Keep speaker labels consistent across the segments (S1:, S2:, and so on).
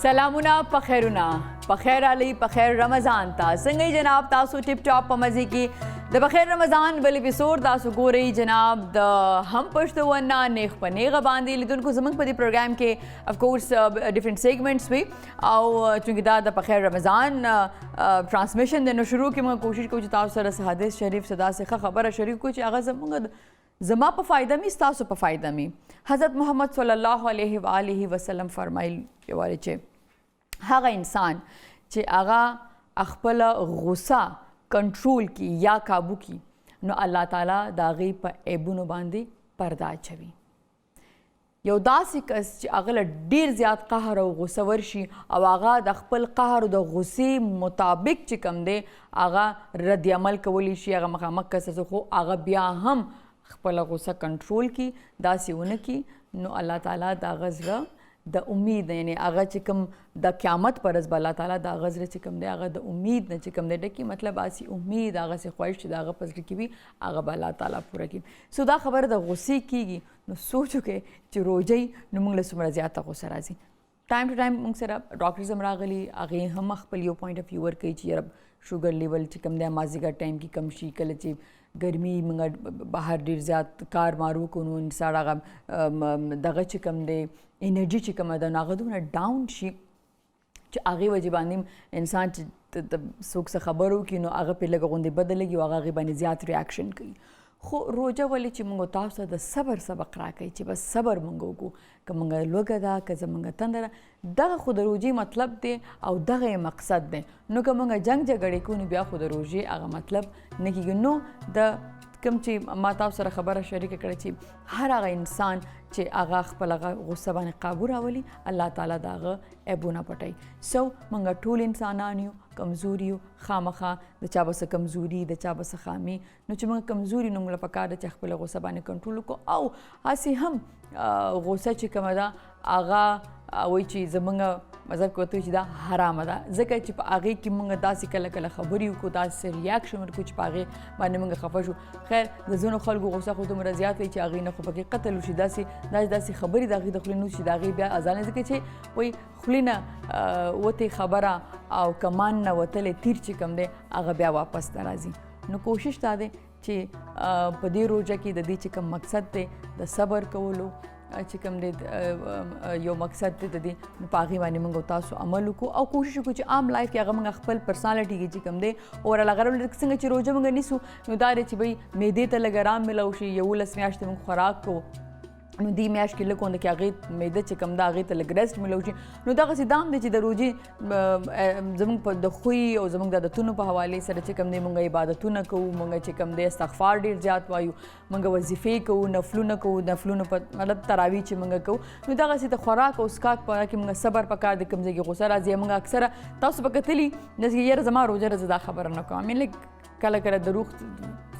S1: سلامونه پخیرونه پخیر علی پخیر رمضان تا څنګه جناب تاسو ټیپ ټاپ په مزه کې د بخیر رمضان بل اپیسوډ تاسو ګورئ جناب د هم پښتون نیغ په نیغه باندې لیدونکو زموږ په دې پروګرام کې اف کورس ډیفرنٹ سیگمنټس وي او چونکې دا د بخیر رمضان ټرانسمیشن د نو شروع کې موږ کوشش کوو چې تاسو سره حدیث شریف صدا څخه خبره شریک کوو چې هغه زموږ زما په فایده می ستاسو په فایده می حضرت محمد صلی الله علیه و آله وسلم فرمایل چې هغه انسان چې هغه خپل غصه کنټرول کی یا قابو کی نو الله تعالی د هغې په عیبونو باندې پرده اچوي. یو داسې کس چې هغه له ډېر زیات قهر او غصه ورشي او هغه د خپل قهر او د غصې مطابق چې کوم دی هغه رد عمل کولی شي هغه مخامخ کس خو هغه بیا هم خپل غصه کنټرول کی داسې ونه کی نو الله تعالی د هغه زړه د امید یعنی هغه چې کوم د قیامت پر ورځ به الله تعالی د هغه زړه چې کوم دی هغه د امید نه چې کوم دی ډکي مطلب هسې امید هغسې خواهش چې د هغه په زړه کې وي هغه به الله تعالی پوره کړي. سو دا خبره د غصې کېږي نو سوچ وکړئ چې روژه نو موږ له څومره زیاته غصه راځي. ټایم ټو ټایم موږ سره ډاکټرز هم راغلي هغې هم خپل یو پوینټ اف ویو ورکوي چې یاره شوګر لیول چې کوم دی مازدیګر ټایم کې کم شي کله چې ګرمي موږ بهر ډېر زیات کار مارو کوو نو انسان هغه دغه چې کوم دی انرژي چې کومه ده نو هغه دومره ډاون شي چې هغې وجې باندې انسان چې څوک څه خبر وکړي نو هغه پرې لږه غوندې بده لګي او هغه هغې باندې زیات ریاکشن کوي. خو روژه ولې چې موږ تاسو ته د صبر سبق راکوي چې بس صبر موږ وکړو که موږ لوږه ده که زموږ تنده ده دغه خو د روژې مطلب دی او دغه یې مقصد دی نو که موږ جنګ جګړې کوو نو بیا خو د روژې هغه مطلب نه کېږي. نو د کوم چې ما تاسو سره خبره شریکه کړې چې هر هغه انسان چې هغه خپل هغه غصه باندې قابو راولي الله تعالی د هغه عیبونه پټوي. سو موږ ټول انسانان یو کمزوري یو خامخا د چا به څه کمزوري د چا به څه خامي نو چې موږ کمزوري نو موږ له پکار ده چې خپله غصه باندې کنټرول وکړو او هسې هم غصه چې کومه ده هغه وایي چې زموږ مذهب کې ورته وایي چې دا حرامه ده ځکه چې په هغې کې موږ داسې کله کله خبرې وکړو داسې ریاکشن ورکړو چې په هغې باندې موږ خفه شو. خیر د ځینو خلکو غصه خو دومره زیات وي چې هغې نه خو پکې قتل وشي داسې خبرې د هغې د خولې نه وشي د هغې بیا ازانه ځکه چې وایي خولې نه وتې خبره او کمان نه وتلی تیر چې کوم دی هغه بیا واپس نه راځي. نو کوشش دا دی چې په دې روژه کې د دې چې کوم مقصد دی د صبر کولو چې کوم دی یو مقصد دی د دې نو په هغې باندې موږ تاسو عمل وکړو او کوشش وکړو چې عام لایف کې هغه موږ خپل پرسنالټي کې چې کوم دی اوورال هغه څنګه چې روژه موږ نیسو نو دا دی چې بھئی معدې ته لږ ارام میلاو شي 11 میاشتې موږ خوراک کوو نو دې میاشت کې لږ غونډه کې هغې معده چې کوم ده هغې ته لږ ریسټ میلاو شي نو دغسې دا هم دی چې د روژې زموږ په د خوی او زموږ د عادتونو په حوالې سره چې کوم دی موږ عبادتونه کوو موږ چې کوم دی استغفار ډېر زیات وایو موږ وظیفې کوو نفلونه په مطلب تراویح چې موږ کوو نو دغسې د خوراک او څښاک په کې موږ صبر پکار دی کوم ځای کې غوسه راځي موږ اکثره تاسو به کتلي داسې یاره زما روژه ده زه دا خبره نه کوم لږ کله کله د روغ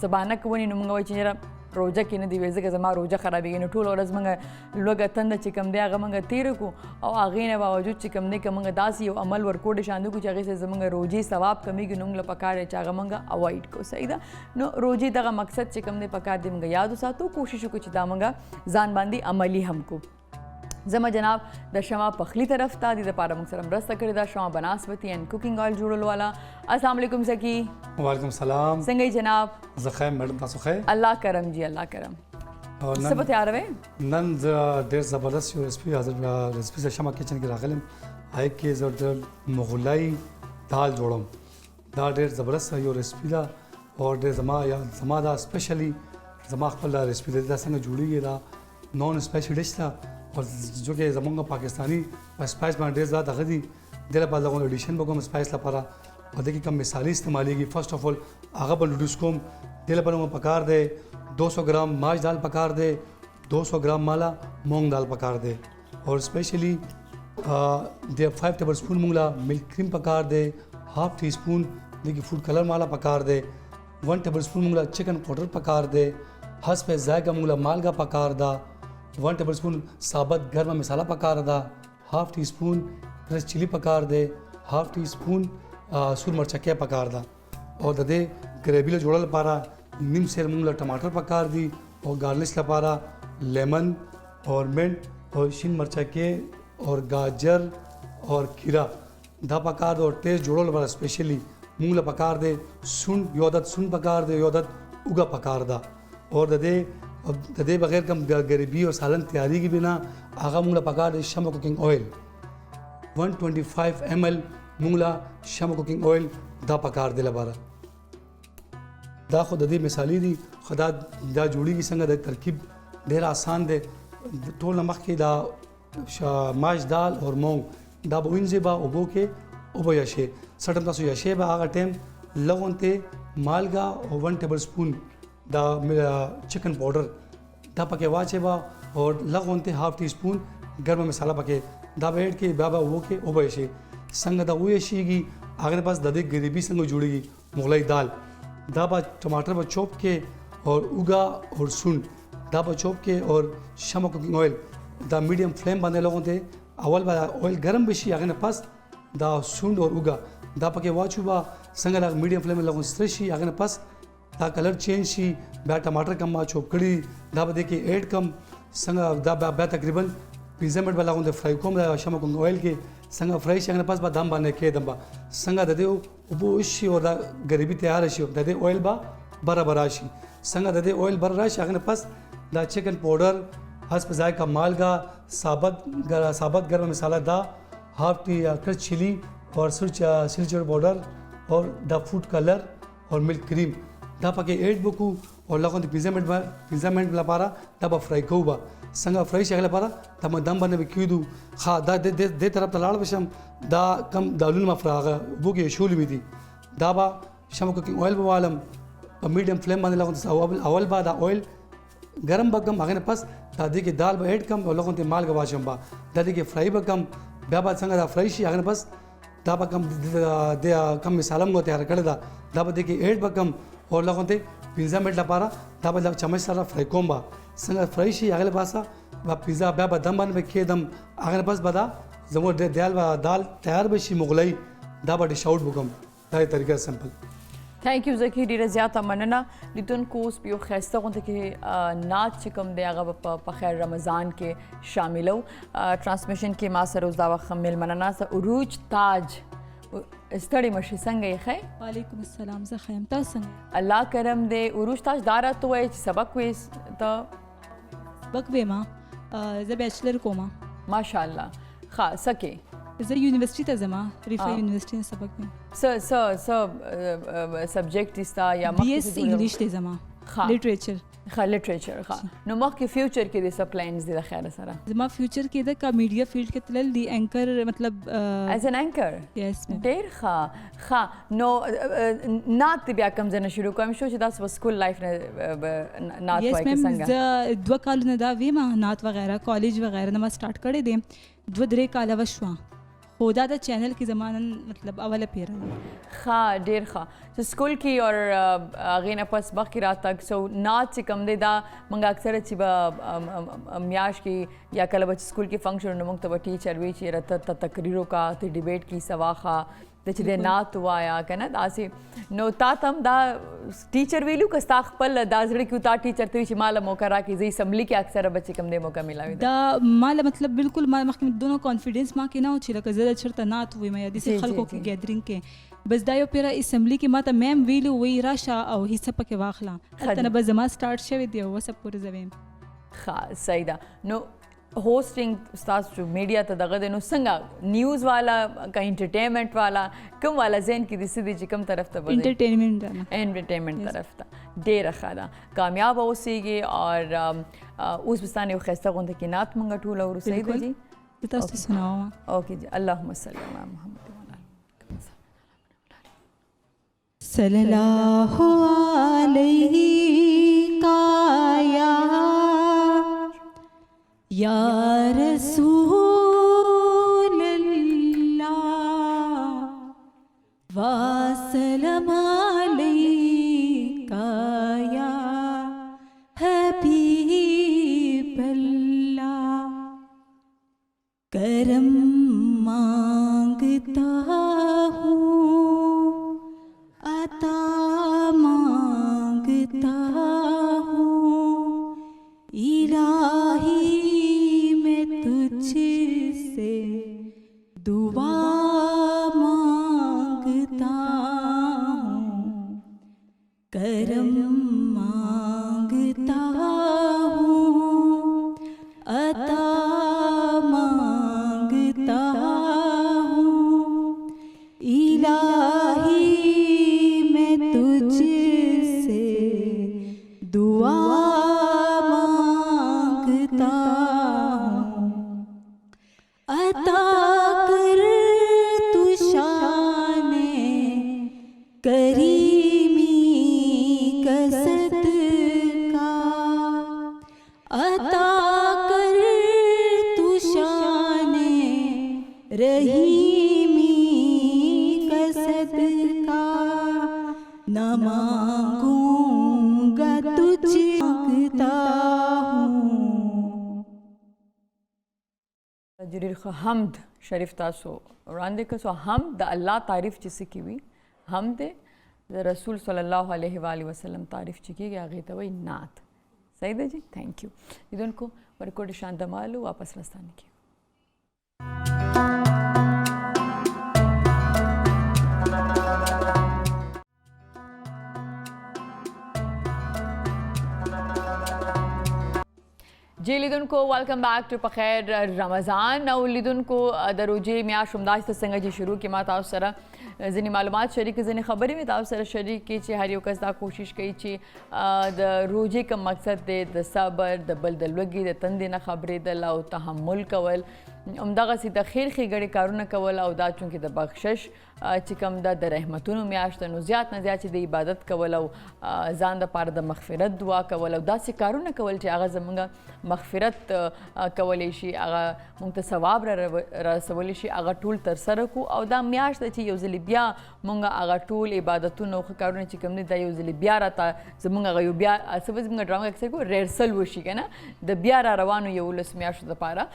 S1: زبانه کوونی نو موږ وایو چې یاره روژه کې نه دی ویل ځکه زما روژه خرابېږي نو ټوله ورځ موږ لوږه تنده چې کوم دی هغه موږ تېره کړو او هغې نه باوجود چې کوم دی که موږ داسې یو عمل ورکوډې شان وکړو چې هغې سره زموږ روژې ثواب کمیږي نو موږ له پکار دی چې هغه موږ اوایډ کړو. صحیح ده. نو روژې دغه مقصد چې کوم دی پکار دی موږ یاد وساتو کوشش وکړو چې دا موږ ځان باندې عملي هم کړو. زما جناب د شمع پخلی طرف ته دې دپاره موږ سره مرسته کړې ده شمع بناسپتي اینڈ کوکنګ آئل جوړولو والا. السلام علیکم زکي.
S2: وعلیکم السلام.
S1: څنګه یې جناب؟
S2: زه ښه یم میډم تاسو ښه؟
S1: الله کرم جی الله کرم. څه به تیاروې؟
S2: نن زه ډېر زبردست یو ریسپي زه شمع کچن کې راغلی یم هغې کې زه د مغلۍ دال جوړم دا ډېر زبردست یو ریسپي ده او ډېر زما دا سپیشلی زما خپل ریسپي ده دا څنګه جوړېږي دا نان اسپایسي ډش ده اور جو کہ زمونږ پاکستانی اسپایس باندې ډېر زیات هغه دي دې لپاره دغه ایډیشن به کوم اسپایس لپاره او دې کې کوم مثالي استعمالیږي فرسٹ آف آل هغه به لوډوس کوم دې لپاره مو پکار دی 200 گرام ماش دال پکار دی 200 گرام مالا مونگ دال پکار دی اور اسپیشلی د 5 ٹیبل اسپون مونږ لا ملک کریم پکار دی ہاف ٹی اسپون دې کې فوډ کلر مالا پکار دی 1 ٹیبل اسپون مونږ لا چکن پاؤډر پکار دی حسب ذائقہ مونږ لا مالګه پکار ده 1 ٹیبل اسپون ثابت گرم مسالہ پکار دا ہاف ٹی اسپون ریڈ چلی پکار دے ہاف ٹی اسپون سور مرچکیا پکار دا اور د دې ګریوي له جوړولو لپاره نیم سیر موږ له ټماټر پکار دي او ګارنش لپاره لیمن اور منٹ اور شین مرچکې اور گاجر اور کیرا دا پکار دے اور ټیسټ جوړول لپاره سپیشلی موږ له پکار دی سون یو عدد سون پکار دی یو عدد اوږه پکار ده اور د دې بغیر کوم غریبي او سالن تیاریږي به نه هغه موږ له پکار دی شمع کوکنګ اویل 125 ml موږ له شمع کوکنګ اویل دا پکار دی لپاره دا خو د دې مثالي دي خدا دا جوړیږي څنګه د ترکیب ډېر آسان دی ټول مخکې دا ماش دال اور مونږ دا به وینځي به اوبو کې اوبه یشي سټم تاسو یشي به هغه ټیم لغونته مالګه او 1 ټیبل سپون دا چکن پاؤډر دا پکې واچي به اور لغونته هاف ټی سپون ګرم مساله پکې دا به اډ کې بابا وو کې اوبه یشي څنګه دا وې شيږي هغه پاس د دې غریبي څنګه جوړيږي مغلای دال دا با ٹماٹر با چوپ کے اور اوگا اور سون دا با چوپ کے اور شمع کوکنگ آئل دا میڈیم فلیم باندې لوگوں ته اول با آئل گرم بشي هغه نه پس دا سون اور اوگا دا پکې واچو با څنګه دا میډیم فلیم لوگوں ستر شي هغه نه پس دا کلر چینج شي بیا ټماټر کم ما چوپ کړي دا به دې کې اډ کم څنګه دا بیا تقریبا 20 منټ به لوگوں ته فرای کوم دا شمع کوکنگ آئل کې څنګه فرای شي هغه نه پس با دم باندې کې دم با څنګه د دې اوبو شي او دا غریبي تیار شي د دې اویل با برابر راشي څنګه د دې اویل برابر راشي هغه نه پس دا چکن پاؤډر حسب ذائقہ مالګه ثابت گرم مسالہ دا ہاف ٹی کچ چلی اور سلچر پاؤڈر اور دا فوڈ کلر اور ملک کریم دا پکې ایڈ بکو اور لغون پیزا منٹ لپاره دا به فرای کوو به څنګه فرای شي هغه لپاره دا دم باندې به کیدو ښه دا دې طرف ته لاړ بشم دا کم دالونه مفراغه بو کې شول می دي دا با شمع کوکنګ اویل به والم په میډیم فلیم باندې لغون اول با دا اویل ګرم بکم هغه نه پس دا دې کې دال به ایډ کم او لغون ته مالګه واچم با دا دې کې فرای بکم بیا با څنګه دا فرای شي هغه نه پس دا به کم مثالم غو تیار کړی دا به دې کې ایډ بکم اور لغون ته 15 منټ لپاره دا به چمچ سره فرای کوم با څنګه فرای شي هغه لپاره با پیزا بیا به دم باندې کېدم هغه پس به دا زموږ دال تیار بشي مغلای دا به ډیش آوټ وکم دا طریقه سمپل
S1: تھینک یو زکی ډیره زیاته مننه لیدونکو اوس په یو ښایسته غونډه کې نعت چې کوم دی هغه په خیر رمضان کې شاملو ټرانسمیشن کې ما سره اوس دا وخت میلمنه ناسته عروج تاج ستړی مشي څنګه یې ښه
S3: وعلیکم السلام زه ښه یم تاسو څنګه
S1: الله کرم دی عروج تاج دا راته ووایه چې سبق وایې ته
S3: سبق ویما زه بیچلر کوم
S1: ماشاءالله ښه څه کې
S3: زه یونیورسټي ته ځم ریفا یونیورسټي نه سبق ویم
S1: څه سبجیکټ ستا یا
S3: بی ایس انګلیش ته ځم لټریچر
S1: ښه لټریچر ښه نو مخکې فیوچر کې د څه پلانز دي د خیره سره
S3: زما فیوچر کې د کا میډیا فیلډ کې تلل دی اینکر مطلب
S1: ایز ان اینکر
S3: یس
S1: ډېر ښه نو نعت بیا کوم ځای نه شروع کوم شو چې تاسو په سکول لایف نه نعت وایي که څنګه
S3: زه 2 کالونه دا ویم نعت وغیره کالج وغیره نه ما سٹارټ کړی دی 2-3 کاله وشوه خو دا د چینل کې زمانن مطلب اوله پیره
S1: ښه ډېر ښه چې سکول کې اور هغې نه پس مخکې راتګ سو نعت چې کوم دی دا موږ اکثره چې به میاشت کې یا کله به چې سکول کې فنکشن نو موږ ته به ټیچر وي چې ته تقریر وکړه ته ډیبیټ کې سواخه د چې د نعت وایا که نه داسې نو تا ته هم دا ټیچر ویلو که ستا خپل دا زړه کې تا ټیچر ته وي چې ماله موقع راکړي زه اسمبلي کې اکثره بچې کوم دی موقع میلاوي
S3: دا ماله مطلب بالکل ما مخکې دونو کانفیډنس ما کې نه و چې لکه زه چېرته نعت ویم یا داسې خلکو کې ګیدرینګ کې بس دا یو پیره اسمبلي کې ما ته میم ویلو وایي راشه او حصه پکې واخله هلته نه به زما سټارټ شوی دی او اوسه پورې زه ویم
S1: ښه صحیح ده نو هوسټینګ ستاسو میډیا ته دغه دی نو څنګه نیوز والا که انټرټینمنټ والا کوم والا ذهن کې داسې دی چې کوم طرف ته به انټرټینمنټ طرف ته ډېره ښه ده کامیاب اوسیږي اور اوس به ستانه یو ښایسته غونډه کې نعت مونږ ټوله ورو صحیح ده جی
S3: زه تاسو ته سناوم
S1: اوکې جی اللهم صل علی محمد
S3: صلی اللہ علیہ یا رسول اللہ وسلم علیکہ یا حبیب اللہ کرم مانگتا ہوں عطا مانگتا ہوں الہی میں تجھ سے دعا عطا کر تو شان رحیمی کا صدقہ نہ مانگوں گا تجھ مانگتا ہوں.
S1: جډیر ښه حمد شریف تاسو وړاندې کړ. سو حمد د الله تعریف چې څه کوي، حمد د رسول صلی الله علیه و آله وسلم تعریف چې کېږي هغې ته وایي نعت. صحیح ده جی، تھینک یو. لیدونکو ورکوټ شانت مالو واپس راستانه کیږو. جی لیدونکو ویلکم بیک ټو په خیر رمضان. او لیدونکو د روژې میاشت همداسې څنګه چې شروع کې ما تاسو سره ځینې معلومات شریک ځینې خبرې مې تاسو سره شریک کړي چې هر یو کس دا کوشش کوي چې د روژې کوم مقصد دی د صبر، د بل د لوږې د تندې نه خبرېدل او تحمل کول، همدغسې د خیر ښېګړې کارونه کول او دا چونکې د بخشش چې کوم ده د رحمتونو میاشت ده، نو زیات نه زیات چې د عبادت کول او ځان دپاره د مغفرت دعا کول او داسې کارونه کول چې هغه زموږ مغفرت کولی شي، هغه موږ ته ثواب رسولی شي، هغه ټول ترسره کړو. او دا میاشت ده چې یو ځلې بیا موږ هغه ټول عبادتونه او ښه کارونه چې کوم دي دا یو ځلې بیا راته زموږ هغه یو بیا څه به زموږ ډرامه اکثر کوو ریهرسل وشي که نه د بیا را روانو 11 میاشتو دپاره.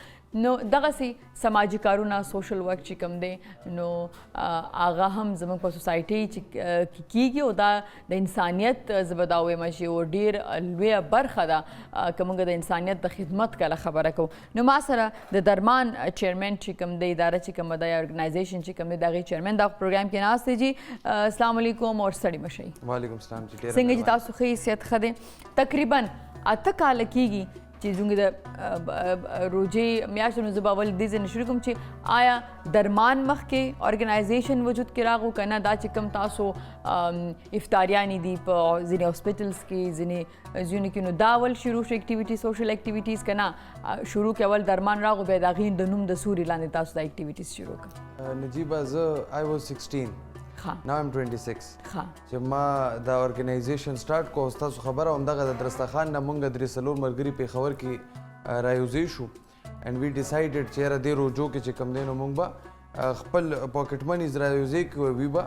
S1: نو دغسې سماجي کارونه سوشل ورک چې کوم دی نو هغه هم زموږ په سوسایټۍ چې کیږي او دا د انسانیت زه به دا ووایم چې یو ډېر لویه برخه ده که موږ د انسانیت د خدمت کله خبره کوو. نو ما سره د درمان چیرمن چې کوم دی اداره چې کومه ده یا ارګنایزیشن چې کوم دی د هغې چیرمن دا پروګرام کې ناست دی. جی السلام علیکم اور ستړي مه شئ.
S4: وعلیکم السلام.
S1: څنګه چې تاسو ښه حیثیت ښه دی. تقریبا 8 کاله کیږي چې زموږ د روژې میاشت نو زه به اول دې ځای نه شروع کوم چې آیا درمان مخکې ارګنایزیشن وجود کې راغو که نه دا چې کوم تاسو افطاریانې دي په ځینې هاسپټلز کې ځینې ځایونو کې نو دا اول شروع شو اکټیویټي سوشل اکټیویټیز که نه شروع کې اول درمان راغو بیا د هغې د نوم د سوري لاندې تاسو دا اکټیویټیز شروع کړه؟
S4: نجیبه زه I was 16. Now I'm 26. چې ما دا ارګنایزیشن سٹارټ کو تاسو خبره همدغه د درستخان نه مونږ درې څلور ملګري پېښور کې رايوځای شو and we decided چې یاره دې روجو کې چې کوم دی نو مونږ به خپل پاکټ منیز رايوځای کوو وي به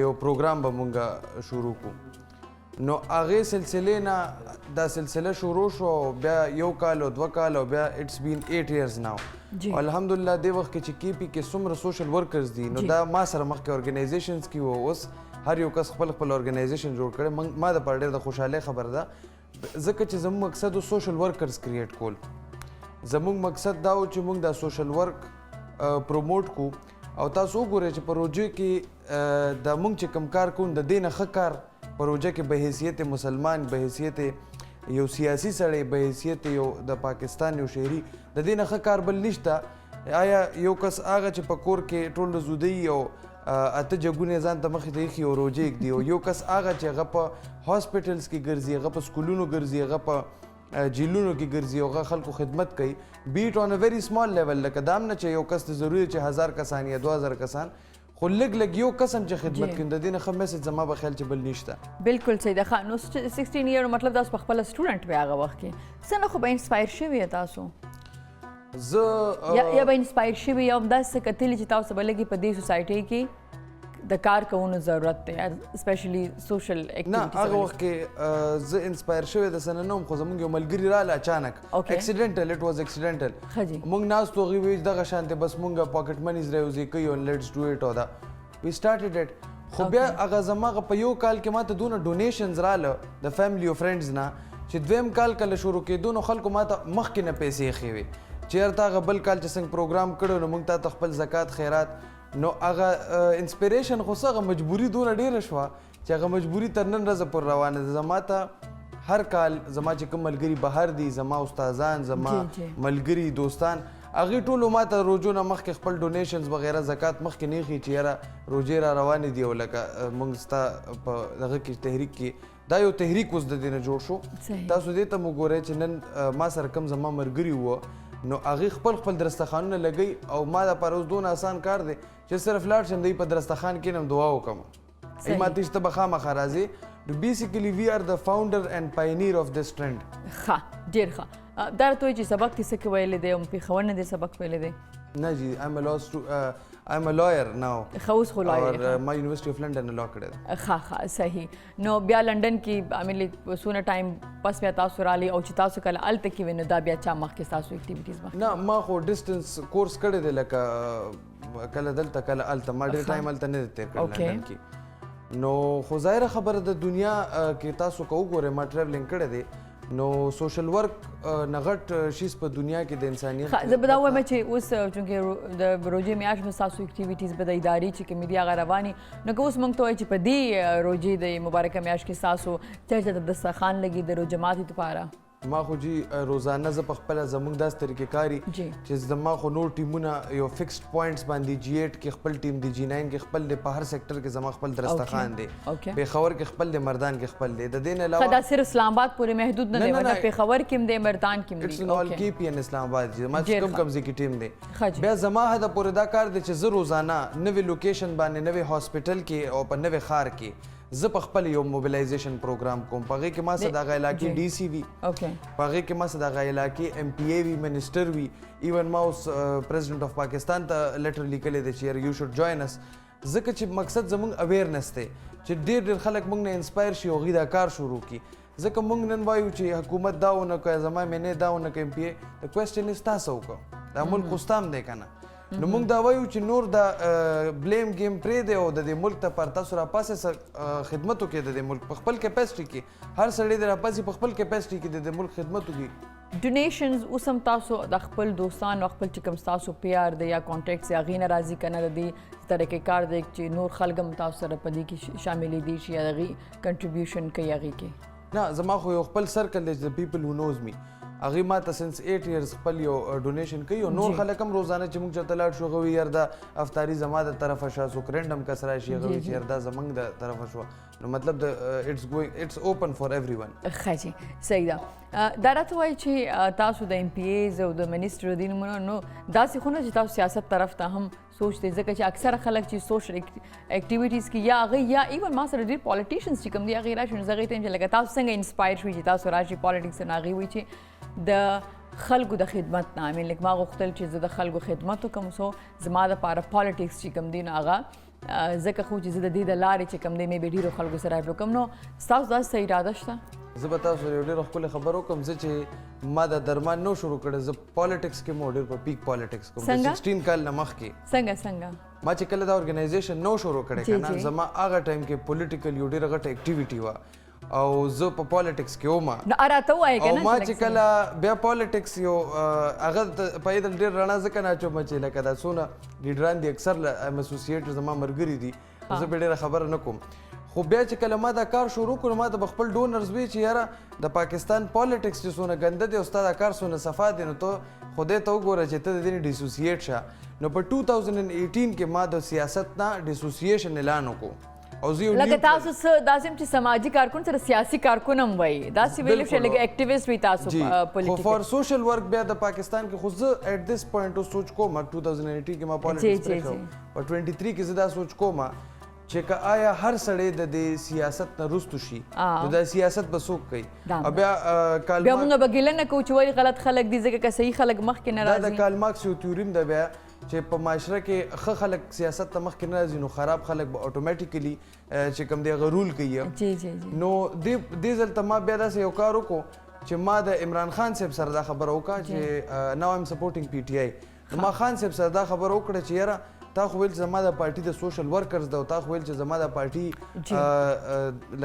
S4: یو پروګرام به مونږ شروع کو. نو هغې سلسلې نه دا سلسله شروع شو بیا 1 کال او 2 کال او بیا اټس بین 8 years now. الحمدلله دې وخت کې چې KP کې څومره سوشل ورکرز دي نو دا ما سره مخکې ارګنایزیشنز کې و اوس هر یو کس خپل خپل ارګنایزیشن جوړ کړی. ما دپاره ډېر د خوشحالۍ خبره ده ځکه چې زموږ مقصد و سوشل ورکرز کریټ کول. زموږ مقصد دا و چې موږ دا سوشل ورک پروموټ کو او تاسو وګورئ چې په روژې کې د موږ چې کوم کار کوو د دې نه ښه کار په روژه کې به حیثیت مسلمان، به حیثیت یو سیاسي سړی، به حیثیت یو د پاکستان یو شهري د دې نه ښه کار بل نشته. آیا یو کس هغه چې په کور کې ټول زودۍ او 8 جګونې ځان ته مخې ته ایښي او روژې ږدي او یو کس هغه چې هغه په هاسپټلز کې ګرځي، هغه په سکولونو ګرځي، هغه په جیلونو کې ګرځي او هغه خلکو خدمت کوي بیټ آن ا ویری سمال لیول. لکه دا هم نه چې یو کس ته ضروري چې 1000 کسان یا 2000 کسان خو لږ لږ یو قسم چې خدمت کوي د دې نه ښه میسج زما په خیال چې بل نشته.
S1: بالکل صحیح ده. نو 16 ایئر مطلب تاسو په خپله سټوډنټ وې هغه وخت کې څنګه خو به انسپایر شوي یې تاسو
S4: زه
S1: یا به انسپایر شوي یا همداسې څه کتلي چې تاسو به لږې په دې سوسایټۍ کې د کار کوونو ضرورت دی اسپیشلی سوشل اکټیویټیز؟
S4: نه هغه وخت کې زه انسپایر شوی د سنه نه وم خو زموږ یو ملګري راله اچانک اکسیډنټل اټ واز اکسیډنټل موږ ناست هغوی وایي دغه شانتې بس موږ پاکټ منیز راوځي کوي او لیټس ډو اټ او دا وی سټارټډ اټ. خو بیا هغه زماغه په یو کال کې ماته دونه ډونیشنز راله د فیملی او فرینډز نه چې دویم کال کله شروع کېدو نو خلکو ماته مخکې نه پیسې ایښې وې چې هرته هغه بل کال چې څنګه پروګرام کړی نو موږ ته خپل زکات خیرات نو هغه انسپیریشن خو څه هغه مجبوري دونه ډېره شوه چې هغه مجبوري تر نن ورځې پورې روانه ده. زما ته هر کال زما چې کوم ملګري بهر دي زما استادان زما ملګري دوستان هغې ټولو ما ته روجو نه مخکې خپل ډونیشنز وغیره زکات مخکې نه ایښي چې یاره روجې را روانې دي او لکه موږ ستا په دغه کې تحریک کې دا یو تحریک اوس د دې نه جوړ شو. تاسو دې ته مو ګورئ چې نن ما سره کوم زما ملګري وه نو هغې خپل درستخانونه لګوي او ما دپاره اوس دونه آسان کار دی چې صرف لاړ شم دوی په درستخان کښېنم دعا وکړم ای ما ته چې ته به خامخا راځې. بیسیکلی وی آر د فاونډر اینډ پاینیر آف دس ټرینډ.
S1: ښه ډېر ښه. دا ته چې سبق دې څه کې ویلی دی او پېښور نه دې سبق ویلی دی؟
S4: نه جی I'm a lawyer now.
S1: ښه اوس خو لایې
S4: اور ما یونیورسٹی اف لنډن لا کړی ده.
S1: ښه صحیح. نو بیا لنډن کې امیلې څونه ټایم پس بیا تاسو رالي او چې تاسو کله هلته کې وئ نو دا بیا چا مخکې ستاسو اکټیویټیز مخکې؟
S4: نه ما خو ډسټنس کورس کړی دی لکه کله دلته کله هلته ما ډېر ټایم هلته نه دی تېر کړی لنډن کې. نو خو ظاهره خبره د دنیا کې تاسو که وګورئ ما ټریولینګ کړی دی نو سوشل ورک نه غټ شیز په دنیا کې د انسانیت
S1: زه به دا ووایم چې اوس چونکې د روژې میاشت مو ستاسو اکټیویټیز به د ادارې چې کومې دي هغه روانې نو که اوس موږ ته وایي چې په دې روژې د مبارکه میاشت کې ستاسو چرته د دسترخوان لګي د روژه ماتي دپاره؟
S4: ما خو جی روزانه زه په خپله زموږ داسې طریقې کاري چې زما خو نور ټیمونه یو فکسډ پوینټس باندې جی 8 کې خپل ټیم دی جی 9 کې خپل دی په هر سیکټر کې زما خپل دسترخوان دی پېښور کې خپل دی مردان کې خپل دی د دې نه علاوه
S1: دا صرف اسلام آباد پورې محدود نه دی ورنه پېښور کې هم دی مردان کې هم دی؟
S4: اټس ان آل کې پی ان اسلام آباد جی ما چې کوم ځای کې ټیم دی بیا زما هدف پورې دا کار دی چې زه روزانه نوې لوکیشن باندې نوې هاسپټل کې او په نوې ښار کې زه په خپل یو موبیلایزیشن پروګرام کوم په هغې کې ما څه دغه علاقې ډي سی وي په هغې کې ما څه دغه علاقې ایم پی اے وي منسټر وي ایون ما اوس پریزیډنټ اف پاکستان ته لیټر لیکلی دی چې یو شوډ جوین اس ځکه چې مقصد زموږ اویرنس دی چې ډېر خلک موږ نه انسپایر شي هغوی دا کار شروع کړي ځکه موږ نن وایو چې حکومت دا ونه کړه زما مینې دا ونه کړه ایم پی اے د کوېسچن از تاسو وکړه دا ملک خو ستا هم دی که نه نو موږ دا وایو چې نور دا بلیم گیم پرېږدی او د دې ملک دپاره تاسو راپاسې خدمت وکړئ د دې ملک په خپل کیپیسټي کې هر سړی دی راپاسې په خپل کیپیسټي کې د دې ملک خدمت وکړي.
S1: ډونیشنز اوس هم تاسو د خپل دوستانو خپل چې کوم ستاسو پی آر دی یا کانټیکټس یا هغې نه راځي که نه د دې طریقې کار دی چې نور خلک هم تاسو سره په دې کې شاملېدی شي یا د هغې کنټریبیوشن کوي هغې کې؟
S4: نه زما خو یو خپل سرکل دی د پیپل هو نوز می هغوی ما ته سنس 8 ایئرز خپل یو ډونیشن کوي او نور خلک هم روزانه چې موږ چېرته لاړ شو هغوی یار دا افطاري زما د طرفه شه څوک رینډم کس راشي هغوی چې یار دا زموږ د طرفه شوه نو مطلب د اټس اوپن فار ایوری ون.
S1: ښه جي صحیح ده. دا راته وایي چې تاسو د ایم پی ایز او د منسټر د نومونه نو داسې خو نه چې تاسو سیاست طرف ته هم سوچ دی ځکه چې اکثره خلک چې سوشل اکټیویټیز کې یا هغوی یا ایون ما سره ډېر پالیټیشنز چې کوم دي هغوی راشي نو زه هغوی ته یم چې لکه تاسو څنګه انسپایر شوي چې تاسو راشي پالیټکس نه هغوی وایي چې د خلکو د خدمت نه امین لکه ما غوښتل چې زه د خلکو خدمت وکړم سو زما دپاره پالیټکس چې کوم دي نو هغه ځکه خو چې زه د دې د لارې چې کوم دی مې به ډېرو خلکو سره وکړم نو ستاسو داسې څه اراده شته؟
S4: زه به تاسو سره یو ډېره ښکلې خبره وکړم زه چې ما د درمان نو شروع کړی زه پالیټکس کې مو ډېر په پیک پالیټکس کوم 16 کال نه مخکې
S1: څنګه
S4: ما چې کله دا ارګنایزیشن نو شروع کړی که نه زما هغه ټایم کې پولیټیکل یو ډېره غټه اکټیویټي وه او زه په پالیټکس کې وم
S1: نو راته ووایه که نه
S4: او ما چې کله بیا پالیټکس یو هغه په دې ډېر رڼا ځکه نه اچوم چې لکه دا څونه لیډران دي اکثر ایم اسوسییټ زما ملګري دي زه پرې ډېره خبره نه کوم خو بیا چې کله ما دا کار شروع کړو ما ته به خپل ډونرز وی چې یاره د پاکستان پالیټکس چې څونه ګنده دی او ستا دا کار څونه صفا دی نو ته خدای ته وګوره چې ته د دې نه ډیسوسییټ شه نو په 2018 کې ما د سیاست نه ډیسوسییشن اعلان وکړو او زه
S1: لکه تاسو څه داسې هم چې سماجي کارکون سره سیاسي کارکون هم وایي داسې ویلی شي لکه اکټیویسټ وي تاسو
S4: خو فار سوشل ورک بیا د پاکستان کې خو زه ایٹ دس پوینټ اوس سوچ کوم 2018 کې ما پالیټکس پرېښو په 23 کې زه دا سوچ کوم چې که آیا هر سړی د دې سیاست نه رستو شي نو دا سیاست به څوک کوي او بیا
S1: موږ به ګیله نه کوو چې ولې غلط خلک دي ځکه که صحیح خلک مخکې نه راځي
S4: دا د کارل مارکس یو تیوریم ده بیا چې په معاشره کې ښه خلک سیاست ته مخکې نه راځي نو خراب خلک به اټومیټیکلی چې کوم دی هغه رول کوي نو دې ځل ته ما بیا داسې یو کار وکړو چې ما د عمران خان صاحب سره دا خبره وکړه چې ناو ایم سپورټینګ پی ټی آی ما خان صاحب سره دا خبره وکړه چې یاره تا خو ویل چې زما د پارټي د سوشل ورکرز ده او تا خو ویل چې زما د پارټي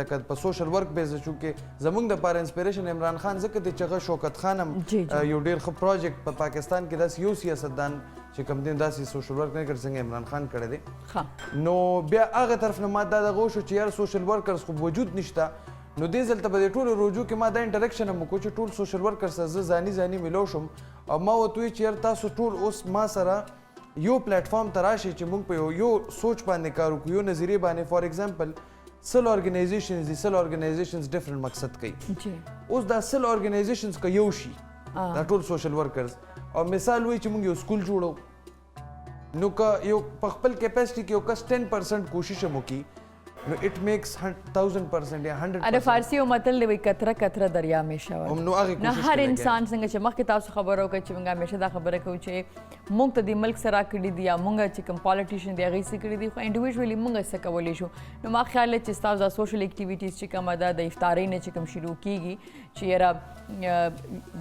S4: لکه په سوشل ورک بیس چونکې زموږ دپاره انسپیریشن عمران خان ځکه دی چې هغه شوکت خان هم یو ډېر ښه پروجیکټ په پاکستان کې داسې یو سیاستدان چې کوم دی داسې سوشل ورک نه کړي څنګه عمران خان کړی دی نو بیا هغه طرف نه ما دا دغه وشو چې یار سوشل ورکرز خو وجود نشته نو دې ځل ته به د ټولو روجو کې ما دا انټریکشن هم وکړو چې ټول سوشل ورکر سره زه ځاني ملو شم او ما ورته وویل چې یار تاسو ټول اوس ما سره یو پلیټفارم ته راشي چې موږ په یو سوچ باندې کار وکړو یو نظریې باندې فار ایگزامپل سل ارګنایزیشنز دي سل ارګنایزیشنز ډیفرنٹ مقصد کوي اوس دا سل ارګنایزیشنز که یو شي دا ټول سوشل ورکرز او مثال وایي چې موږ یو سکول جوړو نو که یو په خپل کیپیسټي کې یو کس 10% کوشش هم وکړي نو اٹ میکس 1000% یا 100%.
S1: اره فارسی یو متل دی وای کتره کتره دریا همیشه وای.
S4: نو هغه
S1: نه هر انسان څنګه چې مخکې تاسو خبرو کوي چې موږ همیشه دا خبره کوو چې موږ ته د ملک سره کړي دي یا موږ چې کوم پالیټیشن دی هغه سره کړي دي خو انډیویډوالي موږ څه کولی شو. نو ما خیال چې تاسو د سوشل اکټیویټیز چې کومه ده د افطارۍ نه چې کوم شروع کیږي چې یاره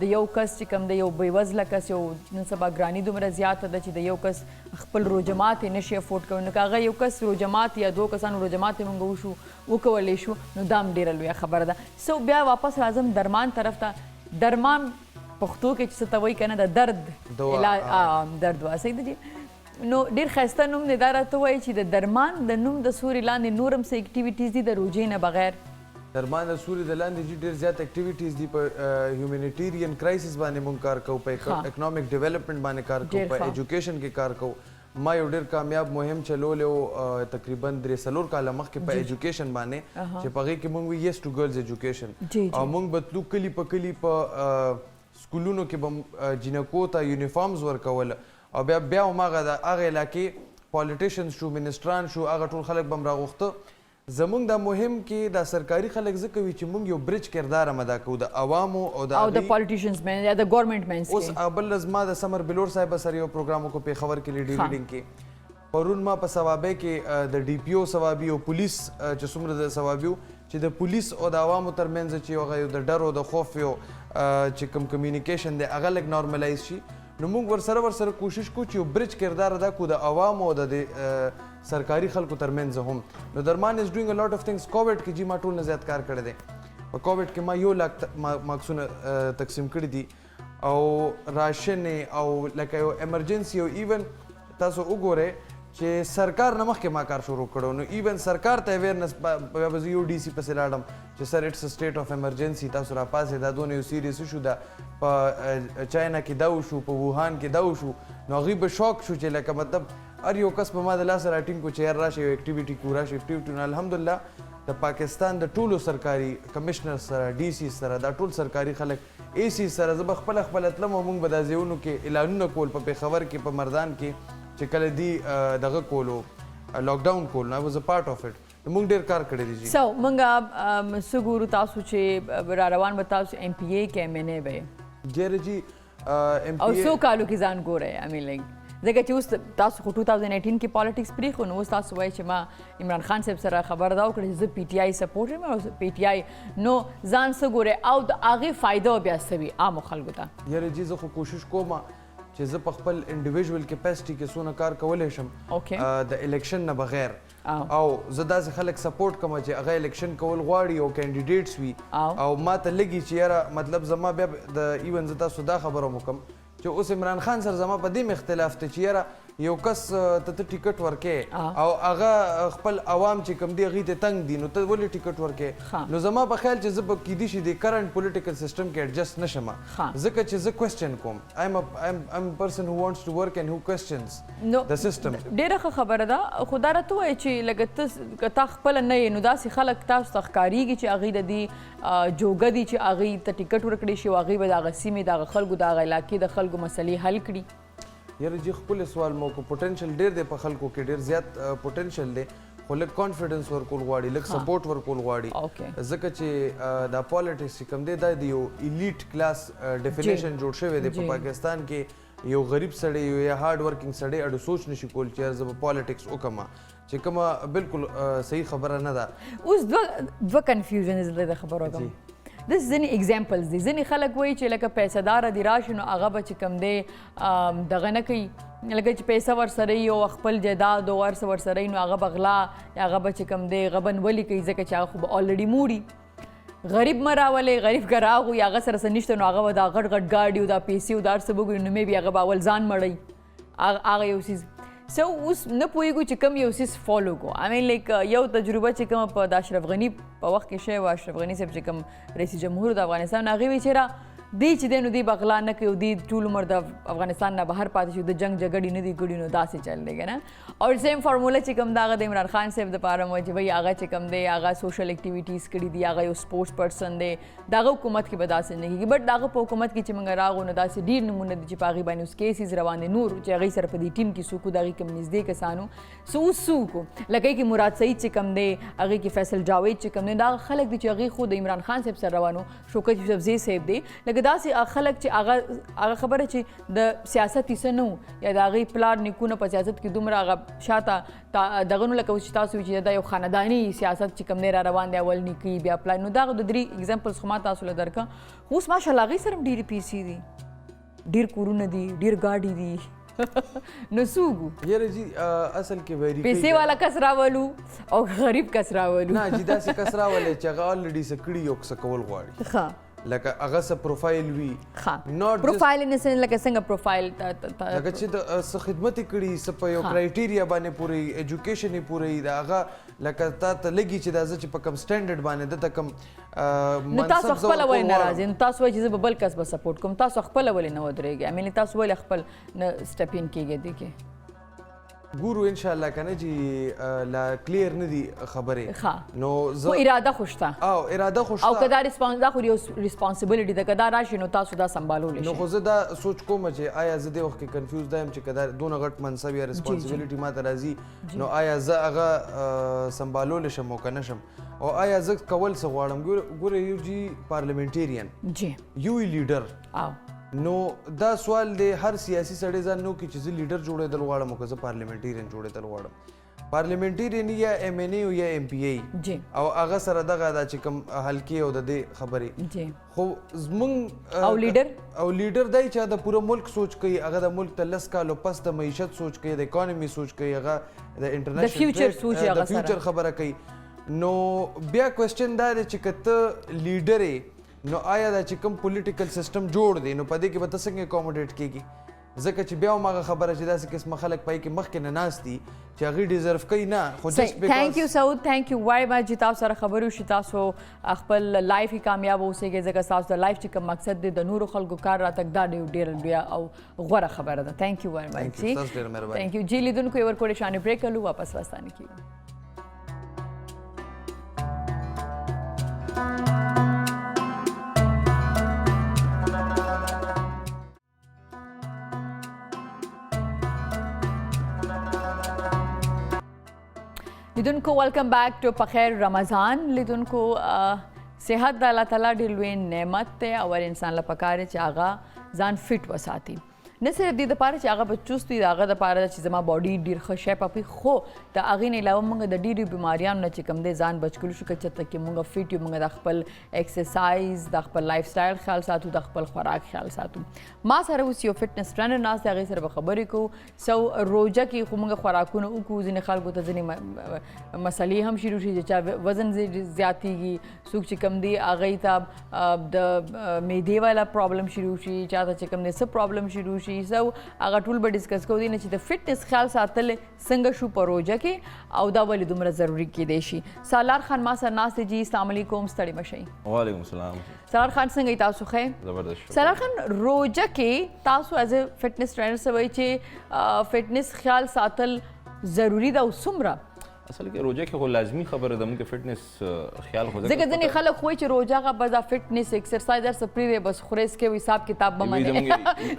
S1: د یو کس چې کوم د یو بېوزله کس یو نن سبا ګراني دومره زیاته ده چې د یو کس خپل روجمات یې نشي افورډ کولی. نو که هغه یو کس روجمات یا 2 کسانو روجمات یې موږ وشو وکولی شو نو دا هم ډېره لویه خبره ده. سو بیا واپس راځم درمان طرف ته. درمان پښتو کې چې څه ته وایي که نه د درد علاج درد وا صحیح ده جی. نو ډېر ښایسته نوم دی دا راته وایي چې د درمان د نوم د سوري لاندې نور هم څه اکټیویټیز دي د روژې نه بغیر؟
S4: درمان د سوري د لاندې جي ډېر زیات اکټیویټیز دي. په هیومینیټیرین کرایسس باندې مونږ کار کوو، په اکنامک ډیولپمنټ باندې کار کوو، په ایجوکیشن کې کار کوو. ما یو ډېر کامیاب مهم چلولی و تقریبا 3-4 کاله مخکې په ایجوکیشن باندې چې په هغې کې مونږ وی یس ټو ګرلز ایجوکیشن. او مونږ به تلو کلي په کلي په سکولونو کې به جینکو ته یونیفارمز ورکول او بیا هماغه د هغه علاقې پالیټیشنز شو، منسټران شو، هغه ټول خلک به م راغوښته. زمونږ دا مهم کې دا سرکاري خلک ځکه وي چې مونږ یو برج کردار هم ادا کوو د عوامو او
S1: د پالیټیشنز منځ یا د ګورنمنټ منځ کې.
S4: اوس بل زما د سمر بلور صاحب سره یو پروګرام وکړو پېښور کې لیډي ریډینګ کې. پرون ما په ثوابۍ کې د ډي پي او ثوابي او پولیس چې څومره د ثوابي چې د پولیس او د عوامو ترمنځ چې هغه یو د ډر او د خوف یو چې کوم کمیونیکیشن دی هغه لږ نارملایز شي. نو موږ ورسره کوشش کوو چې یو برج کردار ادا کړو د عوامو او د سرکاري خلکو ترمنځ هم. نو درمان از ډوینګ ا لاټ اف ثینګز. کووډ کې جی ما ټول نه زیات کار کړی دی. په کووډ کې ما 1 لاک ماکسونه تقسیم کړي دي او راشن او لکه یو ایمرجنسي او ایون تاسو وګورئ چې سرکار نه مخکې ما کار شروع کړو. نو ایون سرکار ته اویرنس بیا به زه یو ډي سي پسې لاړم چې سر اټس سټیټ اف ایمرجنسي، تاسو راپاسې دا دونه یو سیریس شو ده. په چاینا کې دا وشو، په ووهان کې دا وشو. نو هغوی به شاک شو چې لکه مطلب هر یو کس په ما د لاسه راټینګ کو چې یار راشي یو اکټیویټي کو راشي اکټیویټي. نو الحمدلله د پاکستان د ټولو سرکاري کمشنر سره، ډي سي سره، دا ټول سرکاري خلک، اے سی سره زه به خپله تلم او موږ به دا ځایونو کې اعلانونه کول په پېښور کې، په مردان کې چې کله دی دغه کولو لاک ډاون کول. نو I was a part of it. موږ ډېر کار کړی دی.
S1: سو موږ څه ګورو تاسو چې را روان به تاسو ایم پی اے کې ایم این اے به
S4: ډېر جي
S1: او څو کالو کې ځان ګورئ؟ I mean like ځکه چې اوس تاسو خو 2018 کې پالیټکس پرېښو نو اوس تاسو وایئ چې ما عمران خان صاحب سره خبر دا وکړه چې زه پی ټي آی سپورټ یم او پی ټي آی. نو ځان څه ګورئ او د هغې فایده بیا څه وي عامو خلکو ته؟
S4: یاره جي زه خو کوشش کوم چې زه په خپل انډیویژوال کیپاسټي کې څونه کار کولی شم د الیکشن نه بغیر. او زه داسې خلک سپورټ کوم چې هغه الیکشن کول غواړي او کینډیډیټس وي او ما ته لګي چې یاره مطلب زما بیا د ایون زه تاسو دا خبره وکړم چې اوس عمران خان سره زما په دې اختلاف ته چې یاره یو کس ته ټیکټ ورکې او هغه خپل عوام چې کوم دی هغوی ته تنګ دي نو ته ولې ټیکټ ورکې؟ نو زما په خیال چې زه به کیدای شي د کرنټ پولیټیکل سیسټم کې ایډجسټ نشم ځکه چې زه کوېسچن کوم. I'm a person who wants to work and who questions the system.
S1: ډېره ښه خبره ده. خو دا راته ووایه چې لکه که تا خپله نه یې نو داسې خلک تاسو ته ښکارېږي چې هغوی د دې جوګه دي چې هغوی ته ټیکټ ورکړی شي او هغوی به د هغه سیمې د هغه خلکو د هغه علاقې د خلکو مسلې حل کړي؟
S4: یاره جی خپل سوال مو کو پوټنشل ډېر دی په خلکو کې، ډېر زیات پوټنشل دی خو لږ کانفیډنس ورکول غواړي، لږ سپورټ ورکول غواړي. ځکه چې دا پالیټکس چې کوم دی دا د یو ایلیټ کلاس ډیفینیشن جوړ شوی دی په پاکستان کې. یو غریب سړی یا هارډ ورکینګ سړی اډو سوچ نشي کول چې زه به پالیټکس وکړم چې کومه بالکل صحیح خبره نه ده.
S1: اوس دوه کنفیوژنز دی د خبرو کوم. دس ځینې اگزامپلز دي. ځینې خلک وایي چې لکه پیسه داره دي راشي نو هغه به چې کوم دی دغه نه کوي لکه چې پیسه ورسره وي او خپل جایداد او هر څه ورسره وي نو هغه به غلا یا هغه به چې کوم دی هغه به نولي کوي ځکه چې هغه خو به الریډي موړي. غریب مه راولئ، غریب که راغوي هغه سره څه نشته نو هغه به دا غټ غټ ګاډي او دا پیسې او دا هر څه به وګوري نو مې بي هغه به اول ځان مړوي هغه یو څیز. سو اوس نه پوهېږو چې کوم یو څیز فالو کړو. آی مین لایک یو تجربه چې کومه په د اشرف غني په وخت کې شوې وه، اشرف غني صاحب چې کوم رئیس جمهور د افغانستان هغې وایي چې دی چې دی نو دی به غلا نه کوي او دی ټول عمر د افغانستان نه بهر پاتې شو د جنگ جګړې نه دي کړي نو داسې چل دی که نه او سیم فارموله چې کوم دغه د عمران خان صاحب دپاره م چې وایي هغه چې کوم دی هغه سوشل اکټیویټیز کړي دي هغه یو سپورټس پرسن دی دغه حکومت کې به داسې نه کېږي بټ دغه په حکومت کې چې موږ راغو نو داسې ډېر نمونه دي چې په هغې باندې اوس کیسز روان دي نور چې هغوی سره په دې ټیم کې څوک د هغې کوم نږدې کسانو سو اوس څوک لکه کې مراد سعید چې کوم دی هغې کې فیصل جاوید چې کوم دی دا خلک دي چې هغې خو د عمران خان صاحب سره روانو شوکت یوسفزی صاحب دی لکه داسې خلک چې هغه خبره چې د سیاست کیسه نه و یا د هغې پلار نیکونه په سیاست کې دومره هغه شاته دغه نو لکه اوس چې تاسو چې دا یو خانداني سیاست چې کوم دی را روان دی اول نیکي بیا پلار نو دغه د 3 اگزامپلز خو ما تاسو له درکړم اوس ماشاءالله هغې سره هم ډېرې پیسې دي ډېر کورونه دي ډېر ګاډي دي نو څوک
S4: یاره جی اصل کې ویری
S1: پیسې والا کس راولو او غریب کس راولو
S4: نه جی داسې کس راولې چې هغه الریډي څه کړي یو څه کول غواړي
S1: ښه
S4: لکه هغه څه پروفایل وي
S1: ښه پروفایل ان سن لکه څنګه پروفایل
S4: لکه چې د څه خدمت یې کړي څه په یو کرایټیریا باندې پورې ایجوکیشن یې پورې د هغه لکه تا ته لګي چې دا زه چې په کوم سټینډرډ باندې دته کوم
S1: نو تاسو خپل ولې نه راځئ نو تاسو وایئ چې زه به بل کس به سپورټ کوم تاسو خپل ولې نه ودرېږئ مینې تاسو ولې خپل نه سټپ ان کېږئ دې کې
S4: ګورو ان شاء الله کنه چې لا کلیر نه دي خبرې نو
S1: زه اراده خو شته
S4: او اراده خو شته
S1: او که دا دا خو یو ریسپانسیبلټي ده که دا راشي نو تاسو دا سمبالولی شئ
S4: نو خو زه دا سوچ کوم چې آیا زه دې وخت کې کنفیوز دا یم چې که دا دونه غټ منصب یا ریسپانسیبلټي ماته راځي نو آیا زه هغه سمبالولی شم او که نه شم او آیا زه کول څه غواړم ګوره یو جي پارلیمنټیرین یو لیډر نو دا سوال دی هر سیاسي سړی ځان نو کې چې زه لیډر جوړېدل غواړم او که زه پارلیمنټیرین جوړېدل غواړم پارلیمنټیرین یا ایم این ای او یا ایم پی ای او هغه سره دغه دا چې کوم حلقې او د دې خبرې خو زمونږ
S1: او
S4: لیډر دی چې د پوره ملک سوچ کوي هغه د ملک ته 10 کالو پس د معیشت سوچ کوي د اکانومي سوچ کوي هغه د انټرنیشنل د فیوچر خبره کوي نو بیا کوېسچن دا دی چې که ته لیډر یې نو آیا دا چې کوم پولیټیکل سیسټم جوړ دی نو په دې کې به ته څنګه اکوموډیټ کېږي ځکه چې بیا هم هغه خبره چې داسې قسمه خلک پای کې مخکې نه ناست دي چې هغوی ډیزرف کوي نه خو
S1: تھینک یو سعود تھینک یو وای مچ چې تاسو سره خبرې وشي تاسو خپل لایف کې کامیاب اوسئ ځکه ستاسو د لایف چې کوم مقصد دی د نورو خلکو کار راتګ دا ډېره لویه او غوره خبره ده تھینک یو وای مچ تھینک یو جی لیدونکو یو ورکوړې شانې بریک کړو واپس راستانه کیږو لیدونکو ویلکم بیک ټو په خیر رمضان لیدونکو صحت د الله تعالی ډېر لوی نعمت دی او هر انسان له پکار چې هغه ځان فټ وساتي نه صرف دې دپاره چې هغه به چست وي د هغه دپاره چې زما باډي ډېر ښه شیپ اپ وي خو د هغې نه علاوه موږ د ډېرو بیماریانو نه چې کوم دی ځان بچ کړو شو که چېرته کې موږ فټ یو موږ د خپل ایکسرسایز د خپل لایف سټایل خیال ساتو د خپل خوراک خیال ساتو ما سره اوس یو فټنس ټرینر ناست دی هغې سره به خبرې کوو سو روژه کې خو موږ خوراکونه وکړو ځینې خلکو ته ځینې مسلې هم شروع شي چې چا وزن زیاتېږي څوک چې کوم دی هغې ته د معدې والا پرابلم شروع شي چا ته چې کوم دی څه پرابلم شروع شي سو هغه ټول به ډسکس کوو دی نه چې د فټنس خیال ساتل څنګه شو په روژه کې او دا ولې دومره ضروري کیدی شي سالار خان ما سره ناست دی جی السلام علیکم ستړي مه شئ
S5: وعلیکم السلام
S1: سالار خان څنګه تاسو ښه
S5: زبردست
S1: سالار خان روژه کې تاسو ایز ا فټنس ټرینر څه وایي چې فټنس خیال ساتل ضروري ده او څومره
S5: اصل کې روزه کې خو لازمي خبره ده موږ فټنس خیال خو
S1: ځکه ځینې خلک وایي چې روژه هغه بس دا فټنس ایکسرسایز هر څه پرېږدی بس خورې څکې حساب کتاب به منې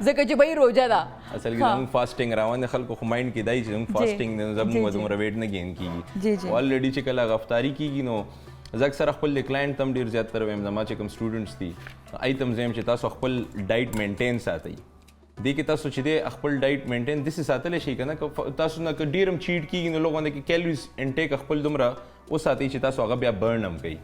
S1: ځکه چې بهی روژه ده
S5: اصل کې زموږ فاسټنګ روان دی خلکو خو مایند کېدای چې زموږ فاسټنګ دی زموږ به دومره ویټ نه ګین کېږي الریډي چې کله هغه افطاري کېږي نو زه اکثره خپل د کلاینټ ته هم ډېر زیاتره وایم زما چې کوم سټوډنټس دي هغوی ته هم زه یم چې تاسو خپل ډایټ مینټین ساتئ دې کې تاسو چې دی خپل ډایټ مینټین داسې ساتلی شئ که نه تاسو نه که ډېر هم چیټ کېږي نو لږ غوندې کې کیلریز انټیک خپل دومره وساتئ چې تاسو هغه بیا برن هم کوي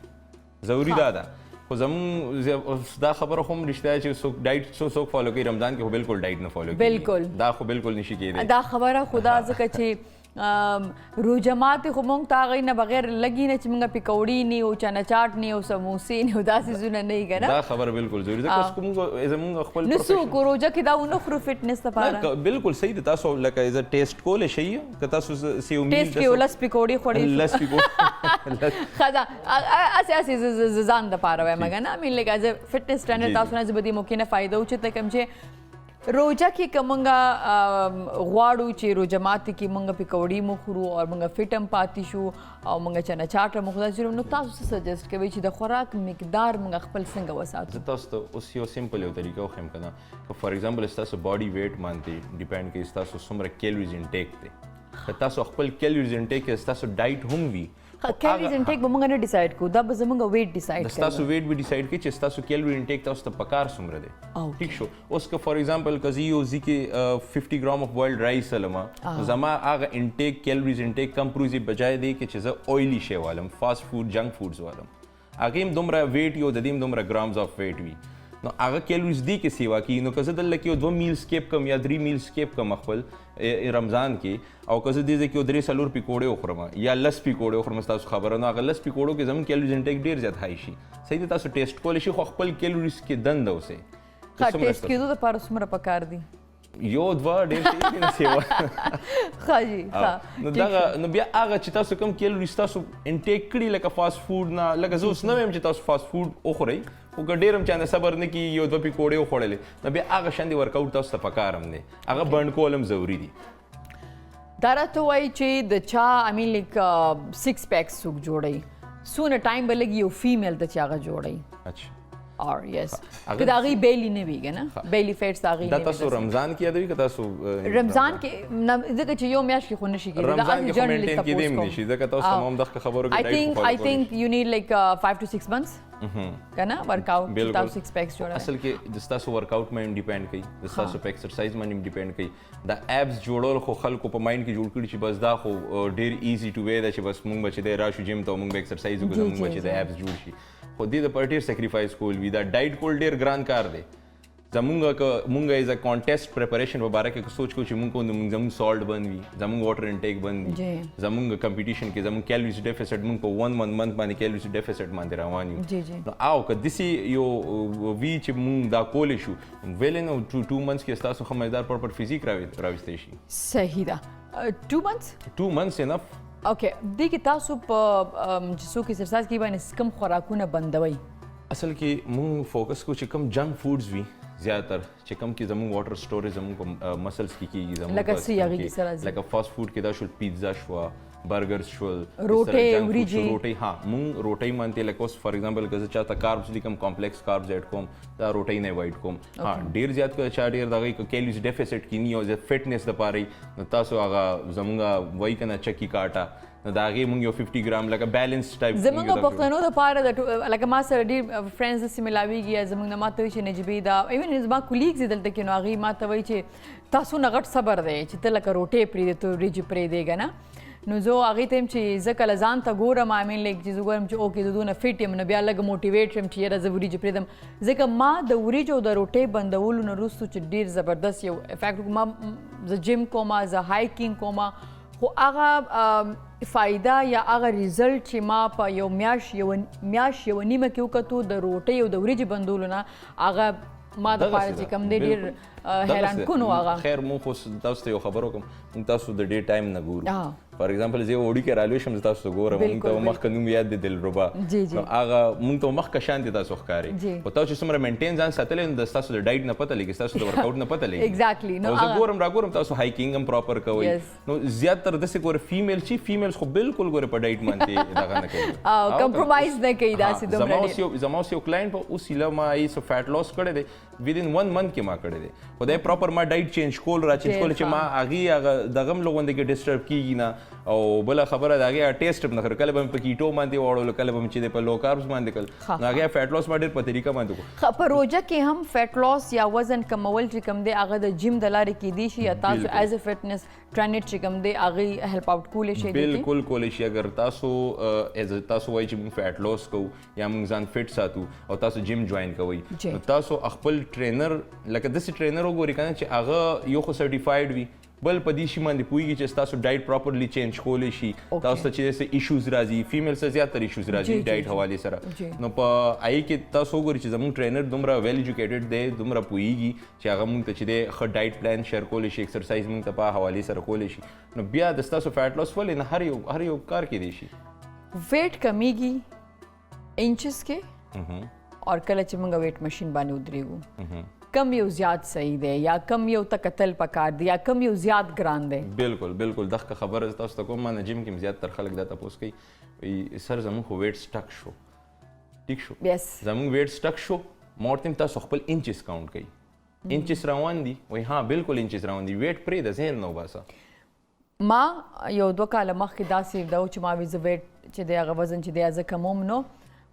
S5: ضروري دا ده خو زموږ دا خبره خو هم رښتیا چې څوک ډایټ څوک فالو کوي رمضان کې خو بالکل ډایټ نه فالو کوي
S1: بالکل
S5: دا خو بالکل نشي کېدی
S1: دا خبره خو دا ځکه چې روژه ماتې خو موږ ته هغې نه بغیر لګي نه چې موږ پکوړي نه او چنا چاټ نه او سموسې نه او داسې څیزونه نه وي که نه
S5: دا خبره بالکل ضروري ده که زموږ خپل
S1: نه څوک روژه کې دا ونه خورو فټنس دپاره
S5: بالکل صحیح ده تاسو لکه ایز ټیسټ کولی شئ که تاسو سی
S1: ټیسټ کې لس پکوړې خوړې
S5: لس پکوړې
S1: ښه ده هسې ځان دپاره وایم که نه مین لکه ایز فټنس ټرینر تاسو نه زه به دې موقع نه فایده اوچته کړم چې روژه کې که موږ غواړو چې روژه ماتې کې موږ پکوړي مو خورو او موږ فټ هم پاتې شو او موږ چنا چاټ هم وخورو نو تاسو څه سجیسټ کوئ چې د خوراک مقدار موږ خپل څنګه وساتو؟
S5: زه تاسو ته اوس یو سمپل یو طریقه وښیم که نه که فار ایگزامپل ستاسو باډي ویټ باندې ډیپینډ کوي ستاسو څومره کیلوریز انټیک دی که تاسو خپل کیلوریز انټیک کې ستاسو ډایټ هم وي
S1: کیلوریز انټیک به موږ نه ډیسایډ کوو دا به زموږ ویټ ډیسایډ کوي
S5: ستاسو ویټ به ډیسایډ کوي چې ستاسو کیلوري انټیک تاسو ته پکار څومره دی ٹھیک شو اوس که فار ایگزامپل که زه یو ځي کې 50 ګرام اف بوایلډ رایس لرم زما هغه انټیک کیلوریز انټیک کم پروزي بجای دی کې چې زه اویلی شی والم فاسټ فوډ جنک فوډز والم هغې هم دومره ویټ یو د دې هم دومره ګرامز اف ویټ وي نو هغه کیلوریز دی کې سیوا کیږي نو که زه دلته کې یو 2 میل سکیپ کم یا 3 میل سکیپ کم خپل رمضان کې او که زه دې ځای کې یو 3 څلور پکوړې وخورم یا لس پکوړې وخورم ستاسو خبره نو هغه لس پکوړو کې زموږ کیلوریز انټیک ډېر زیات های شي صحیح ده تاسو ټیسټ کولی شئ خو خپل کیلوریز کې دنده اوسئ
S1: ټیسټ کېدو دپاره څومره پکار دي؟
S5: یو دوه ډېر شي کې نه سیوا
S1: ښه جي
S5: نو دغه نو بیا هغه چې تاسو کوم کیلوریز تاسو انټیک کړي لکه فاسټ فوډ نه لکه زه اوس نه وایم چې تاسو فاسټ فوډ وخورئ خو که ډېر هم چانه صبر نه کېږي یو دوه پکوړې وخوړلې نو بیا هغه شاندې ورکاوټ تاسو ته پکار هم دی هغه بند کول هم ضروري دي
S1: دا راته وایي چې د چا آئی مین لایک 6 پیکس څوک جوړوي څونه ټایم به لګي یو فیمیل ته چې هغه جوړوي
S5: اچھا
S1: اور یس که د هغې بیلی نه وي که نه بیلی فیټس د هغې
S5: دا تاسو رمضان کې یادوي که تاسو
S1: رمضان کې ځکه چې یو میاشت کې خو نشي کېدی
S5: رمضان کې خو مینټین کېدی هم نشي ځکه تاسو ته هم دغه خبرو کې
S1: I think you need like 5 to 6 months که نه ورکاوټ چې تاسو 6 پیکس جوړوئ
S5: اصل کې د ستاسو ورکاوټ باندې ډیپینډ کوي د ستاسو په ایکسرسایز باندې ډیپینډ کوي د ایبس جوړول خو خلکو په مایند کې جوړ کړي چې بس دا خو ډېر ایزي ټو وے ده چې بس موږ به چې دی راشو جیم ته موږ به ایکسرسایز وکړو موږ به چې د ایبس جوړ شي خو دې دپاره ډېر سیکریفایس کول وي دا ډایټ کول ډېر ګران کار دی زمونږ که مونږ ایز ا کانټیسټ پریپریشن په باره کې سوچ کوو چې مونږ کوو زمونږ سالټ بند وي زمونږ واټر انټیک بند وي زمونږ کمپټیشن کې زمونږ کیلوریز ډیفیسټ مونږ په 1 منت باندې کیلوریز ډیفیسټ باندې روان یو نو او که داسې یو وي چې مونږ دا کولی شو ویل نو 2 منتس کې ستاسو ښه مزدار پراپر فزیک راویستی شي
S1: صحیح ده 2 منتس
S5: انف
S1: اوکې دې کې تاسو په چې څوک ایکسرسایز کوي باندې کوم خوراکونه بندوئ
S5: اصل کې مونږ فوکس کوو چې کوم جنک فوډز وي زیاتر چې کوم کې زموږ واټر سټوریج زموږ په مسلز کې کېږي زموږ
S1: لکه څه هغې کې سره ځي
S5: لکه فاسټ فوډ کې دا شول پیزا شوه برګرز شول
S1: روټۍ وریجې
S5: روټۍ ها مونږ روټۍ مانتې لکه اوس فار ایگزامپل که زه چاته کاربس لیکم کمپلیکس کاربس ایډ کوم دا روټۍ نه ایوایډ کوم ها ډېر زیات که چا ډېر دغه کیلوریز ډیفیسټ کې نی او زه فټنس دپاره نو تاسو هغه زموږ وایي که نه چکی کاټه نو د هغې مونږ یو 50 ګرام لکه بیلنس ټایپ
S1: زموږ پښتنو دپاره لکه ما سره ډېر فرینډز داسې ملاویږي یا زموږ نه ما ته وایي چې نجیبې دا ایون زما کولیګز دي دلته کې نو هغې ما ته وایي چې تاسو نه غټ صبر دی چې ته لکه روټۍ پرېږدې ته وریجې پرېږدې که نه نو زه هغې ته یم چې زه کله ځان ته ګورم آئی مین لایک چې زه ګورم چې اوکې زه دونه فټ یم نو بیا لږ موټیویټ شم چې یاره زه وریجې پرېږدم ځکه ما د وریجو د روټۍ بندولو نه وروستو چې ډېر زبردست یو افیکټ ما زه جیم کوم زه هایکینګ کوم خو هغه فایده یا هغه ریزلټ چې ما په یو میاشت یو نیمه کې وکتو د روټۍ او د وریجې بندولو نه هغه ما دپاره چې کوم دی ډېر حیران کن و هغه
S5: خیر مونږ خو تاسو ته یو خبر وکړم مونږ تاسو د ډېر ټایم نه ګورو فار ایگزامپل زه وړي کې رالوی شم تاسو ته ګورم مونږ ته مخکې نوم یاد دی دلربا نو هغه مونږ ته مخکې شانتې تاسو ښکاري خو تاسو چې څومره مینټین ځان ساتلی نو د ستاسو د ډایټ نه پته لګي ستاسو د ورکاوټ نه پته لګي
S1: ایګزیکټلی
S5: نو زه ګورم تاسو هایکینګ هم پراپر کوئ نو زیاتره داسې ګوره فیمیل چې فیمیلز خو بالکل ګوره په ډایټ باندې دغه نه کوي
S1: کمپرومایز نه کوي داسې دومره
S5: زما اوس یو کلاینټ په اوس ایله ما یې څه فیټ لاس کړی دی ودین 1 منت کې ما کړی دی خو دا پراپر ما ډایټ چینج کول چې ما هغې دغه هم لغونده کې ډسټرب کېږي نه او بله خبره د هغې ټیسټ هم نه کړی کله به مې په کیټو باندې واړولو کله به مې چې دی په لو کاربس باندې کړل نو هغې فیټ لاس ما ډېر په طریقه باندې وکړو
S1: په روژه کې هم فیټ لاس یا وزن کمول چې کوم دی هغه د جیم د لارې کیدی شي یا تاسو ایز ا فټنس ټرینر چې کوم دی هغې هیلپ آؤٹ کولی شي
S5: بالکل کولی شي اگر تاسو تاسو وایي چې موږ فیټ لاس کوو یا موږ ځان فټ ساتو او تاسو جیم جوین کوئ نو تاسو خپل ټرینر لکه داسې ټرینر وګورئ که نه چې هغه یو خو سرټیفایډ وي بل په دې شي باندې پوهېږي چې ستاسو ډایټ پراپرلی چینج کولی شي تاسو ته چې داسې ایشوز راځي فیمیل څه زیاتره ایشوز راځي ډایټ حوالې سره نو په هغې کې تاسو وګورئ چې زموږ ټرینر دومره ویل ایجوکیټډ دی دومره پوهېږي چې هغه موږ ته چې دی ښه ډایټ پلان شیر کولی شي ایکسرسایز موږ ته په حوالې سره کولی شي نو بیا د ستاسو فیټ لاس ولې نه هر یو کار کیدی شي
S1: ویټ کمیږي انچز کې اور کله چې موږ ویټ مشین باندې ودرېږو کم یو زیات صحیح دی یا کم یو ته کتل پکار دی یا کم یو زیات ګران دی
S5: بالکل دغه خبره تاسو ته کوم ما نه جیم کې زیاتره خلک دا تپوس کوي سر زموږ خو ویټ سټک شو ټیک شو زموږ ویټ سټک شو ما ورته تاسو خپل انچز کاونټ کوي انچز روان دي وایي ها بالکل انچز روان دي ویټ پرېږده ذهن نه وباسه
S1: ما یو 2 کاله مخکې داسې دا و چې ما وی زه ویټ چې دی هغه وزن چې دی زه کموم نو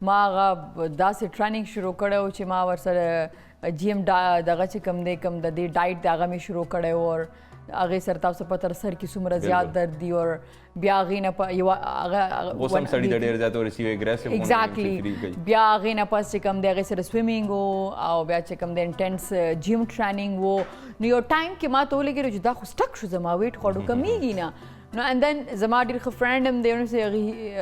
S1: ما هغه داسې ټریننګ شروع کړی و چې ما ورسره جیم دغه چې کم دی کم د دې ډایټ د هغه مې شروع کړی و اور هغې سره تاسو پته سر کې څومره زیات درد دي اور بیا هغې نه په یوه
S5: اوس هم سړي ته ډېر زیات ورسي اګریسیو
S1: ایگزیکټلی بیا هغې نه پس چې کم دی هغې سره سویمینګ و او بیا چې کم دی انټینس جیم ټریننګ و نو یو ټایم کې ما ته ولګېدو چې دا خو سټک شو زما ویټ خو کمیږي نه نو اینڈ دین زما ډېر ښه فرینډ هم دی ونیسې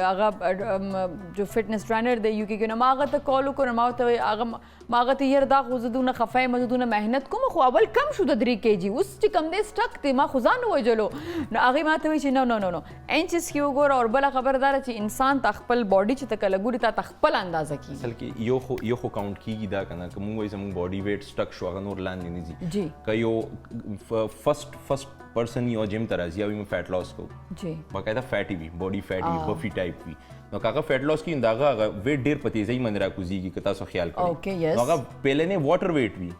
S1: هغه جو فټنس ټرینر دی یو کې کې نو ما هغه ته کال وکړو ما ورته هغه ما هغه ته یاره دا خو زه دونه خفه یم زه دونه محنت کوم خو اول کم شو د 3 kg اوس چې کم دی سټک دی ما خو ځان ووژلو نو هغې ما ته وایي چې نو انچز کې وګوره او بله خبره دا ده چې انسان ته خپل باډي چې ته کله ګوري تا ته خپل اندازه کېږي
S5: اصل کې یو خو کاونټ کېږي دا که نه که مونږ وایي زموږ باډي ویټ سټک شو هغه نور لاندې نه ځي
S1: جی
S5: که یو فرسټ پرسن یو جیم ته راځي او موږ فیټ لاس کوو
S1: جی
S5: باقاعده فیټي وي باډي فیټي وي بفي ټایپ وي نو که هغه فیټ لاس کېږي نو د هغه ویټ ډېر په تیزۍ باندې راکوزېږي که تاسو خیال کړئ نو هغه پهلنی واټر ویټ وي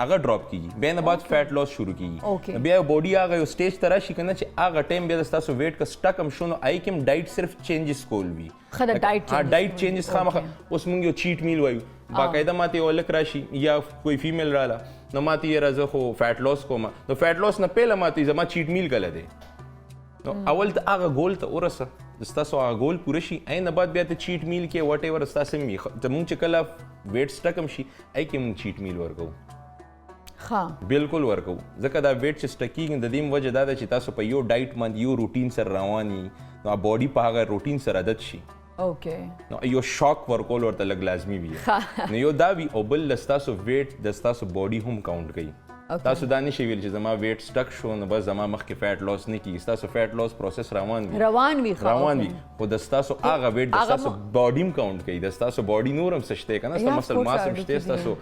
S5: هغه ډراپ کېږي بیا نه بعد فیټ لاس شروع کېږي بیا باډي هغه یو سټیج ته راشي که نه چې هغه ټایم بیا د ستاسو ویټ که سټک هم شو نو هغې کې هم ډایټ صرف چینجز کول وي ډایټ چینجز خامخا اوس موږ یو چیټ میل وایو باقاعده ماته یو هلک راشي یا کوئی فیمیل راله نو ماته یاره زه خو فیټ لاس کوم نو فیټ لاس نه پهله ماته زما چیټ میل کله دی نو اول ته هغه ګول ته ورسه ستاسو هغه ګول پوره شي هغې نه بعد بیا ته چیټ میل کې واټ ایور ستاسو وي زموږ چې کله ویټ سټک هم شي هغې کې موږ چیټ میل ورکوو بالکل ورکوو ځکه دا ویټ چې سټک کېږي د دې وجه دا ده چې تاسو په یو ډایټ باندې یو روټین سره روان یي نو باډي په هغه روټین سره عادت شي نو یو شاک ورکول ورته لږ لازمي وي نو یو دا وي او بل د ستاسو ویټ د ستاسو باډي هم کاونټ کوي تاسو دا نشئ ویلی چې زما ویټ سټک شو نو بس زما مخکې فیټ لاس نه کېږي ستاسو فیټ لاس پروسس روان وي خو د ستاسو هغه ویټ د ستاسو باډي هم کاونټ کوي د ستاسو باډي نور هم څه شته که نه ستاسو مسل ماس هم شته ستاسو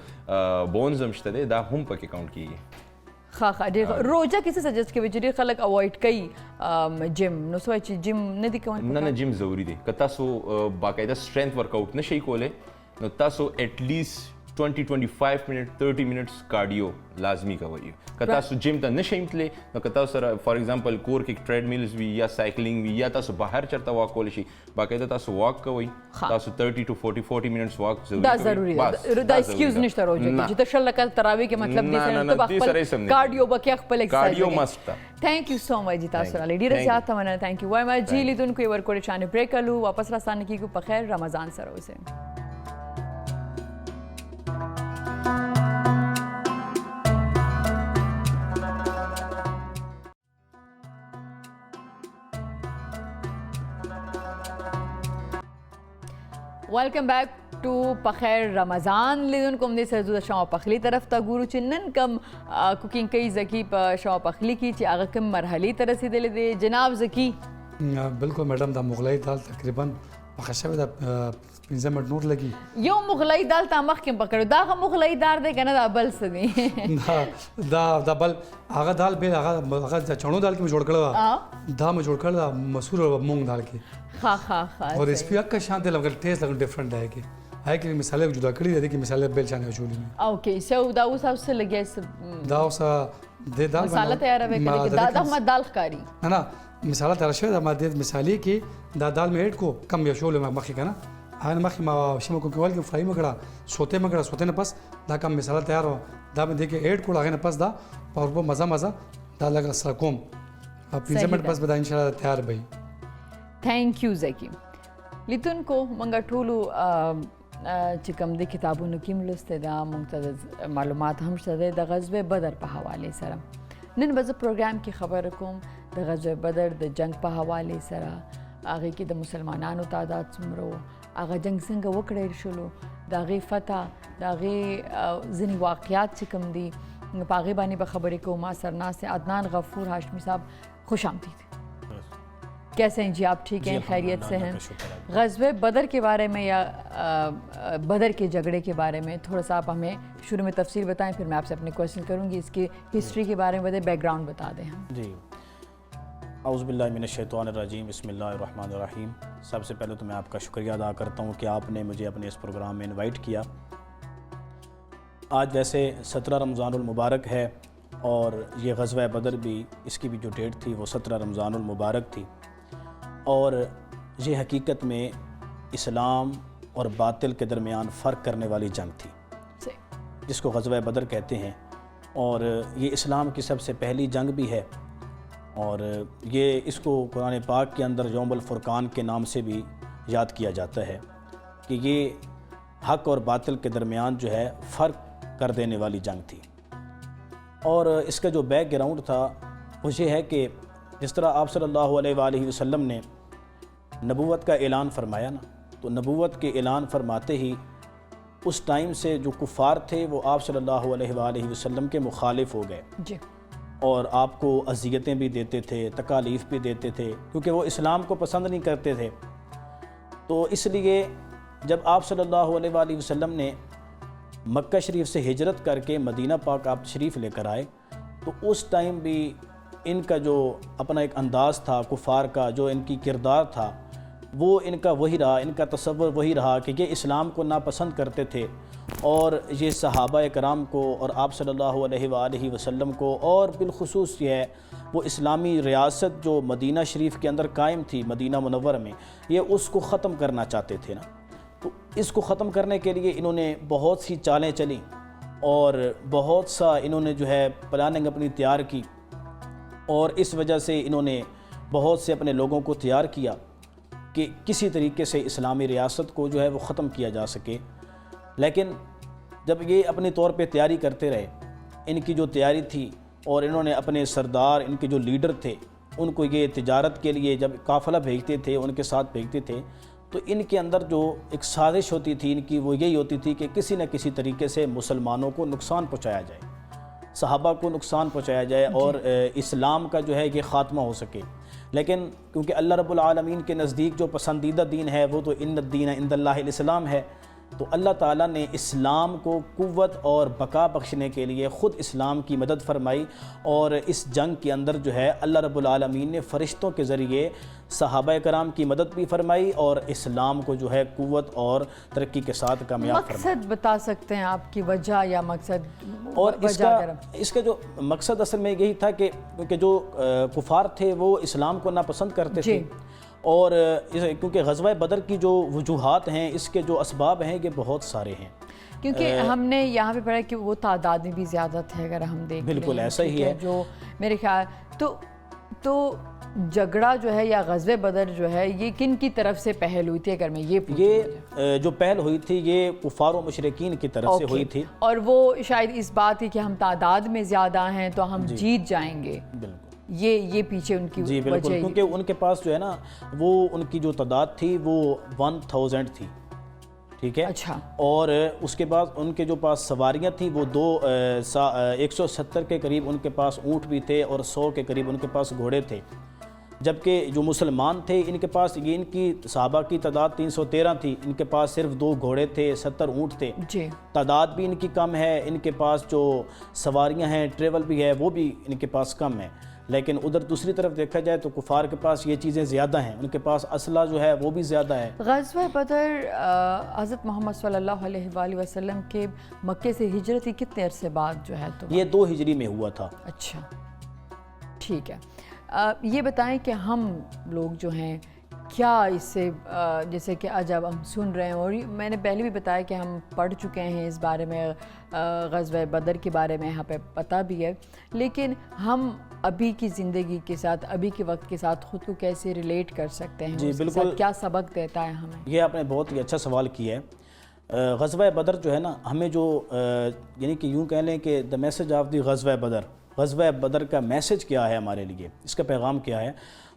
S5: بونز هم شته دی دا هم پکې کاونټ کېږي
S1: ډېر روژه کې څه سجست کوي چې ډېر خلک اوایډ کوي جیم نو څه وایي چې جیم نه دي کولی
S5: نه جیم ضروري دی که تاسو باقاعده سټرینث ورکاوټ نشئ کولی نو تاسو ایټ لیسٹ 20-25 منٹ 30 منټس کارډیو لازمي کوئ که تاسو جیم ته نشئ تللی نو که تاسو سره فار ایگزامپل کور کې ټریډ میلز وي یا سایکلینګ وي یا تاسو بهر چېرته واک کولی شي باقاعده تاسو واک کوئ تاسو 30 to 40 منټس واک
S1: ضروري دا ایکسکیوز نشته روژه کې چې ته 6 لکه تراویح کې مطلب دې سره ته خپل کارډیو به کې خپل
S5: کارډیو مست
S1: تھینک یو سو مچ جی تاسو را ډېره زیاته مننه تھینک یو وای مچ جی لیدونکو یې ورکوړې چانې بریک کلو واپس راستانه کېږو په خیر رمضان سره اوسئ ویلکم بیک ټو په خیر رمضان لیدونکو همدې سره زه د شمع پخلي طرف ته ګورو چې نن کم کوکینګ کوي زکي په شمع پخلي کې چې هغه کوم مرحلې ته رسېدلی دی جناب زکي
S2: بالکل میډم دا مغلۍ دال تقریبا پخه شوې ده 15 منټ نور لګي
S1: یو مغلۍ دال تا مخکې پکړو دا هغه مغلۍ دار دی که نه دا بل څه دی
S2: دا بل هغه دال بې هغه چڼو دال کې مې جوړ کړی دا مې جوړ کړی دا مسور مونګ دال کې اور ریسپی اکا شان دی لګل ټیسټ لګل ډیفرنٹ دی کې هغې کې مصالحې جدا کړي دي کې مصالحې بل شان اچولي دي
S1: اوکې سو دا اوس اوس لګیا
S2: دا اوس د دال
S1: مصالحه تیاروي کړي دا هم دال ښکاري
S2: نه مصالحه تیار شوی دا ما د مصالحې کې دا دال مې ایډ کو کم یو شول مخکې که نه هغه مخکې ما شمه کو کول کې فرای مې کړه سوتې نه پس دا کم مصالحه تیار و دا مې دې کې ایډ کړو هغې نه پس دا په مزه دا لږ سره کوم 15 منټ پس به دا انشاءالله تیار به وي
S1: تھینک یو زکی لیدونکو موږ ټولو چې کوم د کتابونو کې هم لوستی دا موږ ته معلومات هم شته دی د غزوې بدر په حوالې سره نن بز پروګرام کې خبر کوم د غزوه بدر د جنگ په حواله سره هغه کې د مسلمانانو تعداد څومره هغه جنگ څنګه وکړل شلو د هغې فتح د هغې ځینې واقعات چې کوم دي په هغې باندې به خبرې کوو. ما سرناست عدنان غفور ہاشمی صاحب خوش آمدید. کیسے ہیں جی آپ؟ ٹھیک ہیں، خیریت سے ہیں؟ غزوہ بدر کے بارے میں یا بدر کے جھگڑے کے بارے میں تھوڑا سا آپ ہمیں شروع میں تفصیل بتائیں، پھر میں آپ سے اپنے کویشچن کروں گی. اس کی ہسٹری کے بارے میں بتائیں، بیک گراؤنڈ بتا دیں ہم.
S6: جی اعوذ باللہ من الشیطان الرجیم، بسم اللہ الرحمن الرحیم. سب سے پہلے تو میں آپ کا شکریہ ادا کرتا ہوں کہ آپ نے مجھے اپنے اس پروگرام میں انوائٹ کیا. آج ویسے 17 رمضان المبارک ہے اور یہ غزوہ بدر بھی، اس کی بھی جو ڈیٹ تھی وہ 17 رمضان المبارک تھی، اور یہ حقیقت میں اسلام اور باطل کے درمیان فرق کرنے والی جنگ تھی جس کو غزوہ بدر کہتے ہیں. اور یہ اسلام کی سب سے پہلی جنگ بھی ہے، اور یہ اس کو قرآن پاک کے اندر یوم الفرقان کے نام سے بھی یاد کیا جاتا ہے کہ یہ حق اور باطل کے درمیان جو ہے فرق کر دینے والی جنگ تھی. اور اس کا جو بیک گراؤنڈ تھا وہ یہ ہے کہ جس طرح آپ صلی اللہ علیہ وآلہ وسلم نے نبوت کا اعلان فرمایا نا، تو نبوت کے اعلان فرماتے ہی اس ٹائم سے جو کفار تھے وہ آپ صلی اللہ علیہ وآلہ وسلم کے مخالف ہو گئے
S1: جی،
S6: اور آپ کو اذیتیں بھی دیتے تھے، تکالیف بھی دیتے تھے، کیونکہ وہ اسلام کو پسند نہیں کرتے تھے. تو اس لیے جب آپ صلی اللہ علیہ وآلہ وسلم نے مکہ شریف سے ہجرت کر کے مدینہ پاک آپ تشریف لے کر آئے، تو اس ٹائم بھی ان کا جو اپنا ایک انداز تھا کفار کا، جو ان کی کردار تھا، وہ ان کا وہی رہا، ان کا تصور وہی رہا کہ یہ اسلام کو ناپسند کرتے تھے، اور یہ صحابہ کرام کو اور آپ صلی اللہ علیہ وآلہ وسلم کو، اور بالخصوص یہ ہے وہ اسلامی ریاست جو مدینہ شریف کے اندر قائم تھی مدینہ منورہ میں، یہ اس کو ختم کرنا چاہتے تھے نا. تو اس کو ختم کرنے کے لیے انہوں نے بہت سی چالیں چلیں اور بہت سا انہوں نے جو ہے پلاننگ اپنی تیار کی، اور اس وجہ سے انہوں نے بہت سے اپنے لوگوں کو تیار کیا کہ کسی طریقے سے اسلامی ریاست کو جو ہے وہ ختم کیا جا سکے. لیکن جب یہ اپنے طور پہ تیاری کرتے رہے، ان کی جو تیاری تھی، اور انہوں نے اپنے سردار، ان کے جو لیڈر تھے، ان کو یہ تجارت کے لیے جب قافلہ بھیجتے تھے، ان کے ساتھ بھیجتے تھے، تو ان کے اندر جو ایک سازش ہوتی تھی ان کی، وہ یہی ہوتی تھی کہ کسی نہ کسی طریقے سے مسلمانوں کو نقصان پہنچایا جائے، صحابہ کو نقصان پہنچایا جائے، اور اسلام کا جو ہے یہ خاتمہ ہو سکے. لیکن کیونکہ اللہ رب العالمین کے نزدیک جو پسندیدہ دین ہے وہ تو ان الدین عند اللہ الاسلام ہے، تو اللہ تعالیٰ نے اسلام کو قوت اور بقا بخشنے کے لیے خود اسلام کی مدد فرمائی، اور اس جنگ کے اندر جو ہے اللہ رب العالمین نے فرشتوں کے ذریعے صحابہ کرام کی مدد بھی فرمائی، اور اسلام کو جو ہے قوت اور ترقی کے ساتھ کامیاب فرمایا.
S1: مقصد بتا سکتے ہیں آپ کی وجہ یا مقصد؟
S6: اور اس کا جو مقصد اصل میں یہی تھا کہ کیونکہ جو کفار تھے وہ اسلام کو ناپسند کرتے تھے، اور کیونکہ غزوہ بدر کی جو وجوہات ہیں، اس کے جو اسباب ہیں، یہ بہت سارے ہیں.
S1: کیونکہ ہم نے یہاں پہ پڑھا کہ وہ تعداد میں بھی زیادہ تھے، اگر ہم دیکھ
S6: بالکل ایسا ہی ہے
S1: جو میرے خیال. تو جھگڑا جو ہے یا غزوہ بدر جو ہے یہ کن کی طرف سے پہل ہوئی تھی؟ اگر میں یہ پوچھوں،
S6: یہ جو پہل ہوئی تھی یہ کفار و مشرکین کی طرف سے ہوئی تھی،
S1: اور وہ شاید اس بات کی کہ ہم تعداد میں زیادہ ہیں تو ہم جیت جائیں گے.
S6: بالکل
S1: یہ پیچھے ان کی
S6: جی بالکل، کیونکہ ان کے پاس جو ہے نا وہ ان کی جو تعداد تھی وہ 1000 تھی، ٹھیک ہے.
S1: اچھا.
S6: اور اس کے بعد ان کے جو پاس سواریاں تھیں وہ 170 کے قریب ان کے پاس اونٹ بھی تھے، اور 100 کے قریب ان کے پاس گھوڑے تھے. جبکہ جو مسلمان تھے ان کے پاس، یہ ان کی صحابہ کی تعداد 313 تھی، ان کے پاس صرف 2 گھوڑے تھے، 70 اونٹ تھے.
S1: جی،
S6: تعداد بھی ان کی کم ہے، ان کے پاس جو سواریاں ہیں، ٹریول بھی ہے، وہ بھی ان کے پاس کم ہے. لیکن ادھر دوسری طرف دیکھا جائے تو کفار کے پاس یہ چیزیں زیادہ ہیں، ان کے پاس اسلحہ جو ہے وہ بھی زیادہ ہے.
S1: غزوہ بدر حضرت محمد صلی اللہ علیہ وآلہ وسلم کے مکے سے ہجرت کی کتنے عرصے بعد جو ہے؟ تو
S6: یہ 2 ہجری میں ہوا تھا.
S1: اچھا، ٹھیک ہے. یہ بتائیں کہ ہم لوگ جو ہیں کیا اس سے، جیسے کہ جب ہم سن رہے ہیں، اور میں نے پہلے بھی بتایا کہ ہم پڑھ چکے ہیں اس بارے میں، غزوہ بدر کے بارے میں یہاں پہ پتہ بھی ہے، لیکن ہم ابھی کی زندگی کے ساتھ، ابھی کے وقت کے ساتھ خود کو کیسے ریلیٹ کر سکتے ہیں؟
S6: جی بالکل،
S1: کیا سبق دیتا ہے ہمیں؟
S6: یہ آپ نے بہت ہی اچھا سوال کیا ہے. غزوہ بدر جو ہے نا، ہمیں جو یعنی کہ یوں کہہ لیں کہ دا میسج آف دی غزوہ بدر، غزوہ بدر کا میسج کیا ہے ہمارے لیے، اس کا پیغام کیا ہے،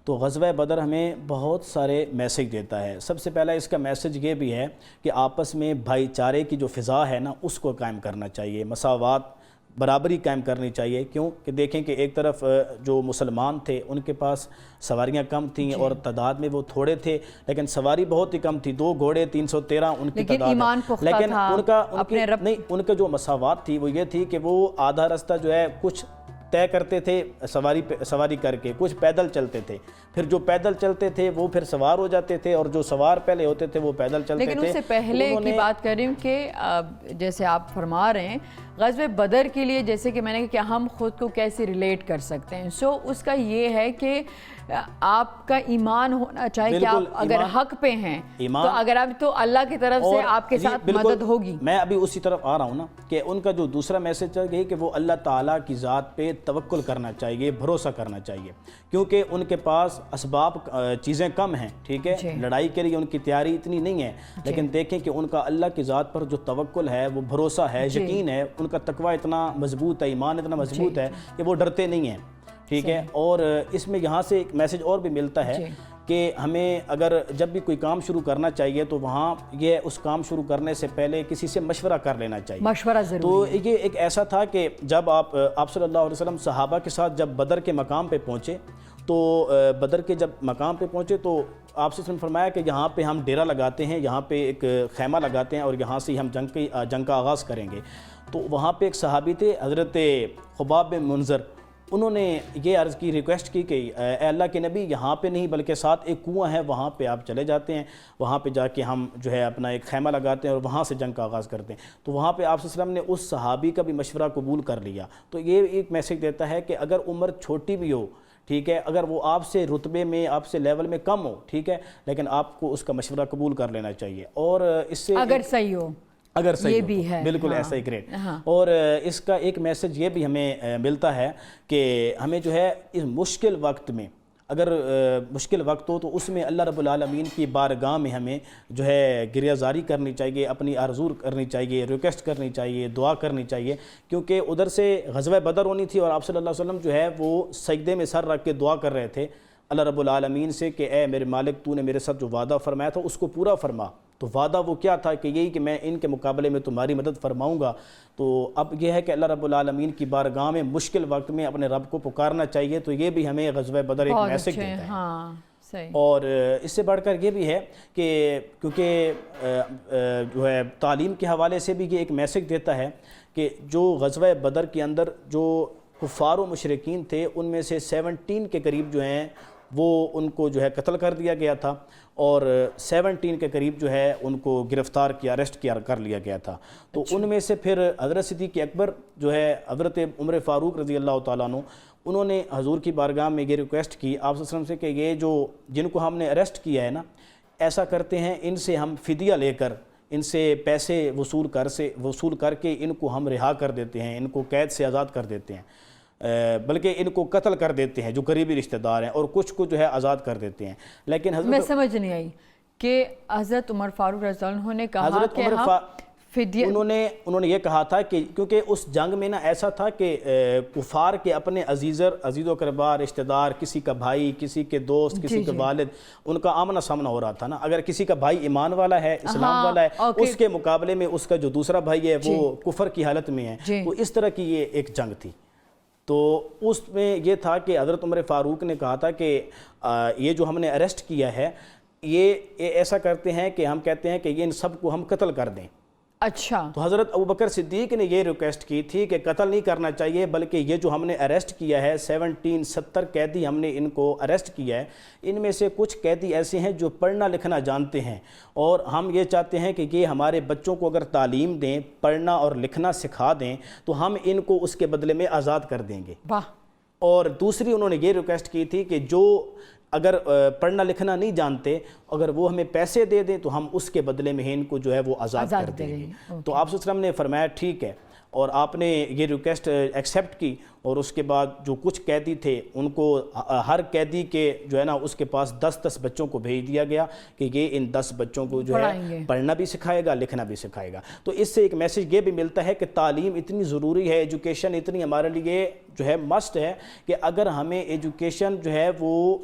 S6: تو غزوہ بدر ہمیں بہت سارے میسج دیتا ہے۔ سب سے پہلا اس کا میسج یہ بھی ہے کہ آپس میں بھائی چارے کی جو فضا ہے نا اس کو قائم کرنا چاہیے، مساوات برابری قائم کرنی چاہیے۔ کیوں کہ دیکھیں کہ ایک طرف جو مسلمان تھے ان کے پاس سواریاں کم تھیں اور تعداد میں وہ تھوڑے تھے، لیکن سواری بہت ہی کم تھی، 2 گھوڑے 313 ان کی تعداد ہے، لیکن ان کا جو مساوات تھی وہ یہ تھی کہ وہ آدھا رستہ جو ہے کچھ طے کرتے تھے سواری کر کے، کچھ پیدل چلتے تھے، پھر جو پیدل چلتے تھے وہ پھر سوار ہو جاتے تھے، اور جو سوار پہلے ہوتے تھے وہ پیدل چلتے تھے۔
S1: لیکن اس سے پہلے کی بات کر رہی ہوں کہ جیسے آپ فرما رہے ہیں غزوہ بدر کے لیے، جیسے کہ میں نے کہا کہ ہم خود کو کیسے ریلیٹ کر سکتے ہیں، سو اس کا یہ ہے کہ آپ کا ایمان ہونا چاہیے کہ آپ اگر حق پہ ہیں تو اگر آپ تو اللہ کی طرف سے آپ کے ساتھ مدد ہوگی۔
S6: میں ابھی اسی طرف آ رہا ہوں نا کہ ان کا جو دوسرا میسج ہے کہ وہ اللہ تعالیٰ کی ذات پہ توکل کرنا چاہیے، بھروسہ کرنا چاہیے، کیونکہ ان کے پاس اسباب چیزیں کم ہیں، ٹھیک ہے، لڑائی کے لیے ان کی تیاری اتنی نہیں ہے، لیکن دیکھیں کہ ان کا اللہ کی ذات پر جو توکل ہے، وہ بھروسہ ہے، یقین ہے، ان کا تقوی اتنا مضبوط ہے، ایمان اتنا مضبوط ہے کہ وہ ڈرتے نہیں ہیں، ٹھیک ہے۔ اور اس میں یہاں سے ایک میسج اور بھی ملتا ہے کہ ہمیں اگر جب بھی کوئی کام شروع کرنا چاہیے تو وہاں یہ اس کام شروع کرنے سے پہلے کسی سے مشورہ کر لینا چاہیے،
S1: مشورہ ضرور۔
S6: تو یہ ایک ایسا تھا کہ جب آپ صلی اللہ علیہ وسلم صحابہ کے ساتھ جب بدر کے مقام پہ پہنچے تو بدر کے جب مقام پہ پہنچے تو آپ سے فرمایا کہ یہاں پہ ہم ڈیرا لگاتے ہیں، یہاں پہ ایک خیمہ لگاتے ہیں اور یہاں سے ہم جنگ کا آغاز کریں گے۔ تو وہاں پہ ایک صحابی تھے حضرت خباب بن منذر، انہوں نے یہ عرض کی، ریکویسٹ کی کہ اے اللہ کے نبی یہاں پہ نہیں بلکہ ساتھ ایک کنواں ہے وہاں پہ آپ چلے جاتے ہیں، وہاں پہ جا کے ہم جو ہے اپنا ایک خیمہ لگاتے ہیں اور وہاں سے جنگ کا آغاز کرتے ہیں۔ تو وہاں پہ آپ صلی اللہ علیہ وسلم نے اس صحابی کا بھی مشورہ قبول کر لیا۔ تو یہ ایک میسج دیتا ہے کہ اگر عمر چھوٹی بھی ہو، ٹھیک ہے، اگر وہ آپ سے رتبے میں آپ سے لیول میں کم ہو، ٹھیک ہے، لیکن آپ کو اس کا مشورہ قبول کر لینا چاہیے، اور اس سے
S1: اگر صحیح ہو،
S6: اگر صحیح
S1: یہ بھی ہے
S6: بالکل ایسا ہی گریٹ۔ اور اس کا ایک میسج یہ بھی ہمیں ملتا ہے کہ ہمیں جو ہے اس مشکل وقت میں، اگر مشکل وقت ہو تو اس میں اللہ رب العالمین کی بارگاہ میں ہمیں جو ہے گریہ زاری کرنی چاہیے، اپنی آرزو کرنی چاہیے، ریکویسٹ کرنی چاہیے، دعا کرنی چاہیے، کیونکہ ادھر سے غزوہ بدر ہونی تھی اور آپ صلی اللہ علیہ وسلم جو ہے وہ سجدے میں سر رکھ کے دعا کر رہے تھے اللہ رب العالمین سے کہ اے میرے مالک تو نے میرے ساتھ جو وعدہ فرمایا تھا اس کو پورا فرما۔ تو وعدہ وہ کیا تھا کہ یہی کہ میں ان کے مقابلے میں تمہاری مدد فرماؤں گا۔ تو اب یہ ہے کہ اللہ رب العالمین کی بارگاہ میں مشکل وقت میں اپنے رب کو پکارنا چاہیے، تو یہ بھی ہمیں غزوہ بدر ایک میسج دیتا ہے۔ اور اس سے بڑھ کر یہ بھی ہے کہ کیونکہ جو ہے تعلیم کے حوالے سے بھی یہ ایک میسج دیتا ہے کہ جو غزوہ بدر کے اندر جو کفار و مشرکین تھے ان میں سے 17 کے قریب جو ہیں وہ ان کو جو ہے قتل کر دیا گیا تھا، اور 17 کے قریب جو ہے ان کو گرفتار کیا، اریسٹ کر لیا گیا تھا۔ تو ان میں سے پھر حضرت صدیق اکبر جو ہے حضرت عمر فاروق رضی اللہ تعالیٰ عنہ، انہوں نے حضور کی بارگاہ میں یہ ریکویسٹ کی آپ صلی اللہ علیہ وسلم سے کہ یہ جو جن کو ہم نے اریسٹ کیا ہے نا، ایسا کرتے ہیں ان سے ہم فدیہ لے کر، ان سے پیسے وصول کر کے ان کو ہم رہا کر دیتے ہیں، ان کو قید سے آزاد کر دیتے ہیں، بلکہ ان کو قتل کر دیتے ہیں جو قریبی رشتہ دار ہیں، اور کچھ کو جو ہے آزاد کر دیتے ہیں۔ لیکن
S1: میں سمجھ نہیں آئی کہ حضرت عمر فاروق رضی اللہ عنہ نے کہا کہ ہم فدیہ،
S6: انہوں نے یہ کہا تھا کہ کیونکہ اس جنگ میں نا ایسا تھا کہ کفار کے اپنے عزیز و اقربا رشتہ دار، کسی کا بھائی، کسی کے دوست، کسی کے والد، ان کا آمنا سامنا ہو رہا تھا نا۔ اگر کسی کا بھائی ایمان والا ہے، اسلام والا ہے، اس کے مقابلے میں اس کا جو دوسرا بھائی ہے وہ کفر کی حالت میں ہے، تو اس طرح کی یہ ایک جنگ تھی۔ تو اس میں یہ تھا کہ حضرت عمر فاروق نے کہا تھا کہ یہ جو ہم نے اریسٹ کیا ہے یہ ایسا کرتے ہیں کہ ہم کہتے ہیں کہ یہ ان سب کو ہم قتل کر دیں۔
S1: اچھا،
S6: تو حضرت ابوبکر صدیق نے یہ ریکویسٹ کی تھی کہ قتل نہیں کرنا چاہیے، بلکہ یہ جو ہم نے اریسٹ کیا ہے 70 قیدی ہم نے ان کو اریسٹ کیا ہے، ان میں سے کچھ قیدی ایسے ہیں جو پڑھنا لکھنا جانتے ہیں، اور ہم یہ چاہتے ہیں کہ یہ ہمارے بچوں کو اگر تعلیم دیں، پڑھنا اور لکھنا سکھا دیں تو ہم ان کو اس کے بدلے میں آزاد کر دیں گے۔ اور دوسری انہوں نے یہ ریکویسٹ کی تھی کہ جو اگر پڑھنا لکھنا نہیں جانتے، اگر وہ ہمیں پیسے دے دیں تو ہم اس کے بدلے میں ان کو جو ہے وہ آزاد کر دیں گے۔ تو آپ صلی اللہ علیہ وسلم نے فرمایا ٹھیک ہے، اور آپ نے یہ ریکویسٹ ایکسیپٹ کی اور اس کے بعد جو کچھ قیدی تھے ان کو ہر قیدی کے جو ہے نا اس کے پاس 10 بچوں کو بھیج دیا گیا کہ یہ ان 10 بچوں کو جو ہے پڑھنا بھی سکھائے گا، لکھنا بھی سکھائے گا. تو اس سے ایک میسیج یہ بھی ملتا ہے کہ تعلیم اتنی ضروری ہے، ایجوکیشن اتنی ہمارے لیے جو ہے مسٹ ہے کہ اگر ہمیں ایجوکیشن جو ہے وہ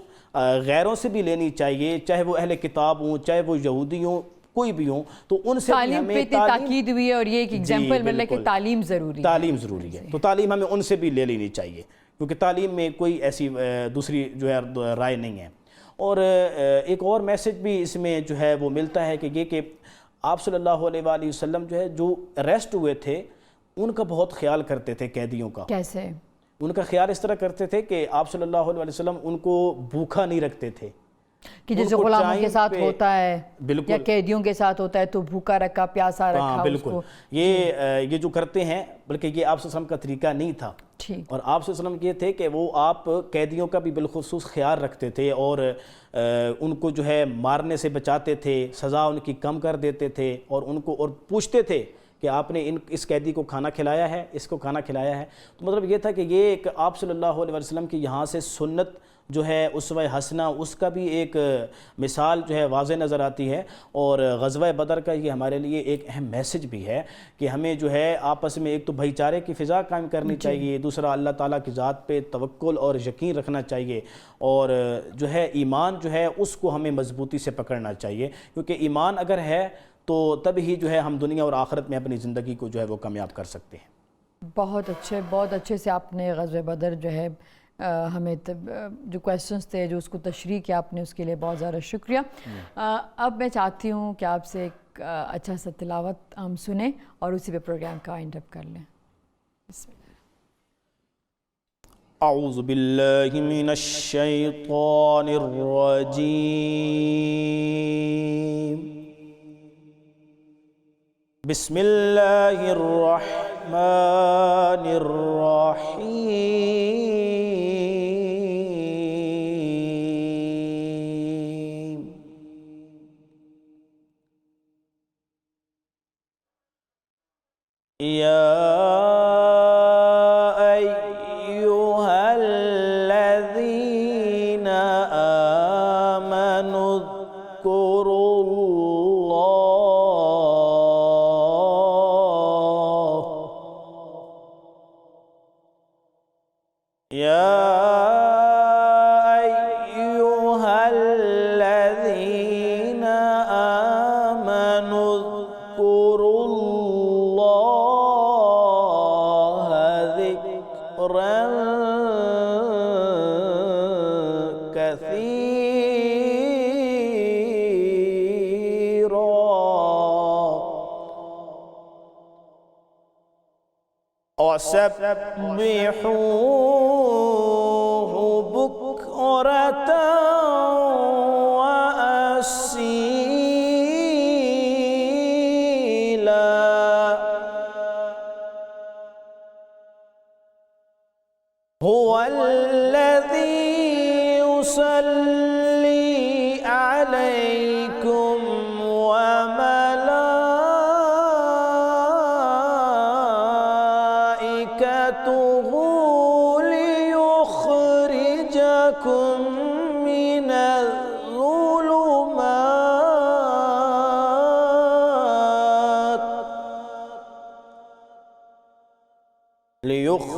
S6: غیروں سے بھی لینی چاہیے، چاہے وہ اہل کتاب ہوں، چاہے وہ یہودی ہوں، کوئی بھی ہوں، تو ان سے بھی ہمیں
S1: تاکید ہوئی ہے اور یہ ایک ایگزامپل مل رہا ہے کہ تعلیم ضروری ہے.
S6: تعلیم ضروری ہے، تو تعلیم ہمیں ان سے بھی لے لینی چاہیے کیونکہ تعلیم میں کوئی ایسی دوسری جو ہے رائے نہیں ہے. اور ایک اور میسج بھی اس میں جو ہے وہ ملتا ہے کہ یہ کہ آپ صلی اللہ علیہ وآلہ وسلم جو ہے جو اریسٹ ہوئے تھے ان کا بہت خیال کرتے تھے قیدیوں کا.
S1: کیسے؟
S6: ان کا خیال اس طرح کرتے تھے کہ آپ صلی اللہ علیہ وسلم ان کو بھوکا نہیں رکھتے تھے
S1: کہ جیسے غلاموں کے ساتھ ہوتا ہے یا قیدیوں کے ساتھ ہوتا ہے تو بھوکا رکھا، پیاسا رکھا.
S6: بالکل یہ جو کرتے ہیں، بلکہ یہ آپ صلی اللہ علیہ وسلم کا طریقہ نہیں تھا. اور آپ صلی اللہ علیہ وسلم یہ تھے کہ وہ آپ قیدیوں کا بھی بالخصوص خیال رکھتے تھے اور ان کو جو ہے مارنے سے بچاتے تھے، سزا ان کی کم کر دیتے تھے اور ان کو اور پوچھتے تھے کہ آپ نے اس قیدی کو کھانا کھلایا ہے، اس کو کھانا کھلایا ہے. تو مطلب یہ تھا کہ یہ ایک آپ صلی اللہ علیہ وسلم کی یہاں سے سنت جو ہے اسوہ حسنہ، اس کا بھی ایک مثال جو ہے واضح نظر آتی ہے. اور غزوہ بدر کا یہ ہمارے لیے ایک اہم میسج بھی ہے کہ ہمیں جو ہے آپس میں ایک تو بھائی چارے کی فضا قائم کرنی چاہیے، دوسرا اللہ تعالیٰ کی ذات پہ توکل اور یقین رکھنا چاہیے، اور جو ہے ایمان جو ہے اس کو ہمیں مضبوطی سے پکڑنا چاہیے کیونکہ ایمان اگر ہے تو تب ہی جو ہے ہم دنیا اور آخرت میں اپنی زندگی کو جو ہے وہ کامیاب کر سکتے ہیں.
S1: بہت اچھے سے آپ نے غزوہ بدر جو ہے ہمیں جو کویسچنز تھے جو اس کو تشریح کیا آپ نے، اس کے لیے بہت زیادہ شکریہ. اب میں چاہتی ہوں کہ آپ سے ایک اچھا سا تلاوت ہم سنیں اور اسی پہ پروگرام کا وائنڈ اپ کر لیں. بسم اللہ.
S6: اعوذ باللہ من الشیطان الرجیم. بسم اللہ الرحمن الرحیم. یا ایہا الذین آمنوا اذکروا وَسَبِّحُوهُ بُكْرَةً وَأَصِيلًا. هُوَ الَّذِي يُصَلِّي عَلَيْكُمْ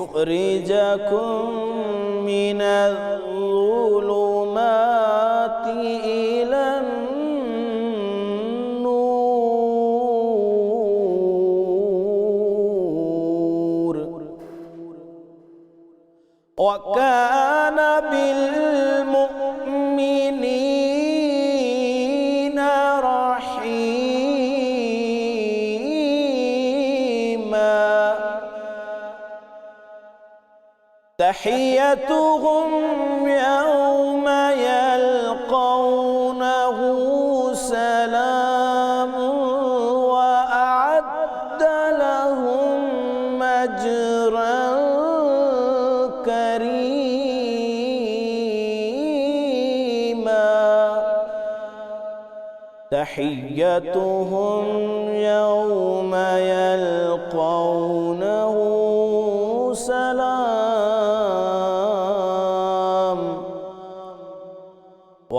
S6: ليخرجكم من الظلمات إلى النور وكان بالمؤمنين رحيما. تحيتهم يوم يلقونه سلام وأعد لهم أجرا كريما. تحيتهم يوم يلقونه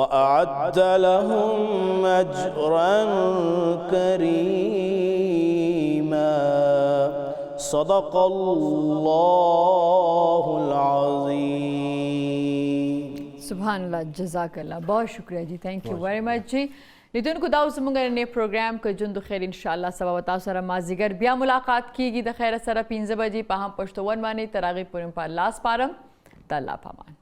S6: وأعد لهم أجرا كريما صدق اللہ العظیم.
S1: سبحان اللہ، جزاک اللہ، بہت شکریہ جی، تھینک یو ویری مچ جی. لیدون کو داو زمونږ نه پروګرام کو جون د خیر ان شاء الله سبا وتا سره مازیګر بیا ملاقات کیږي د خیر سره 15 بجې په هم پښتو ون باندې تر هغه پورې په لاس پارم. د الله پامان.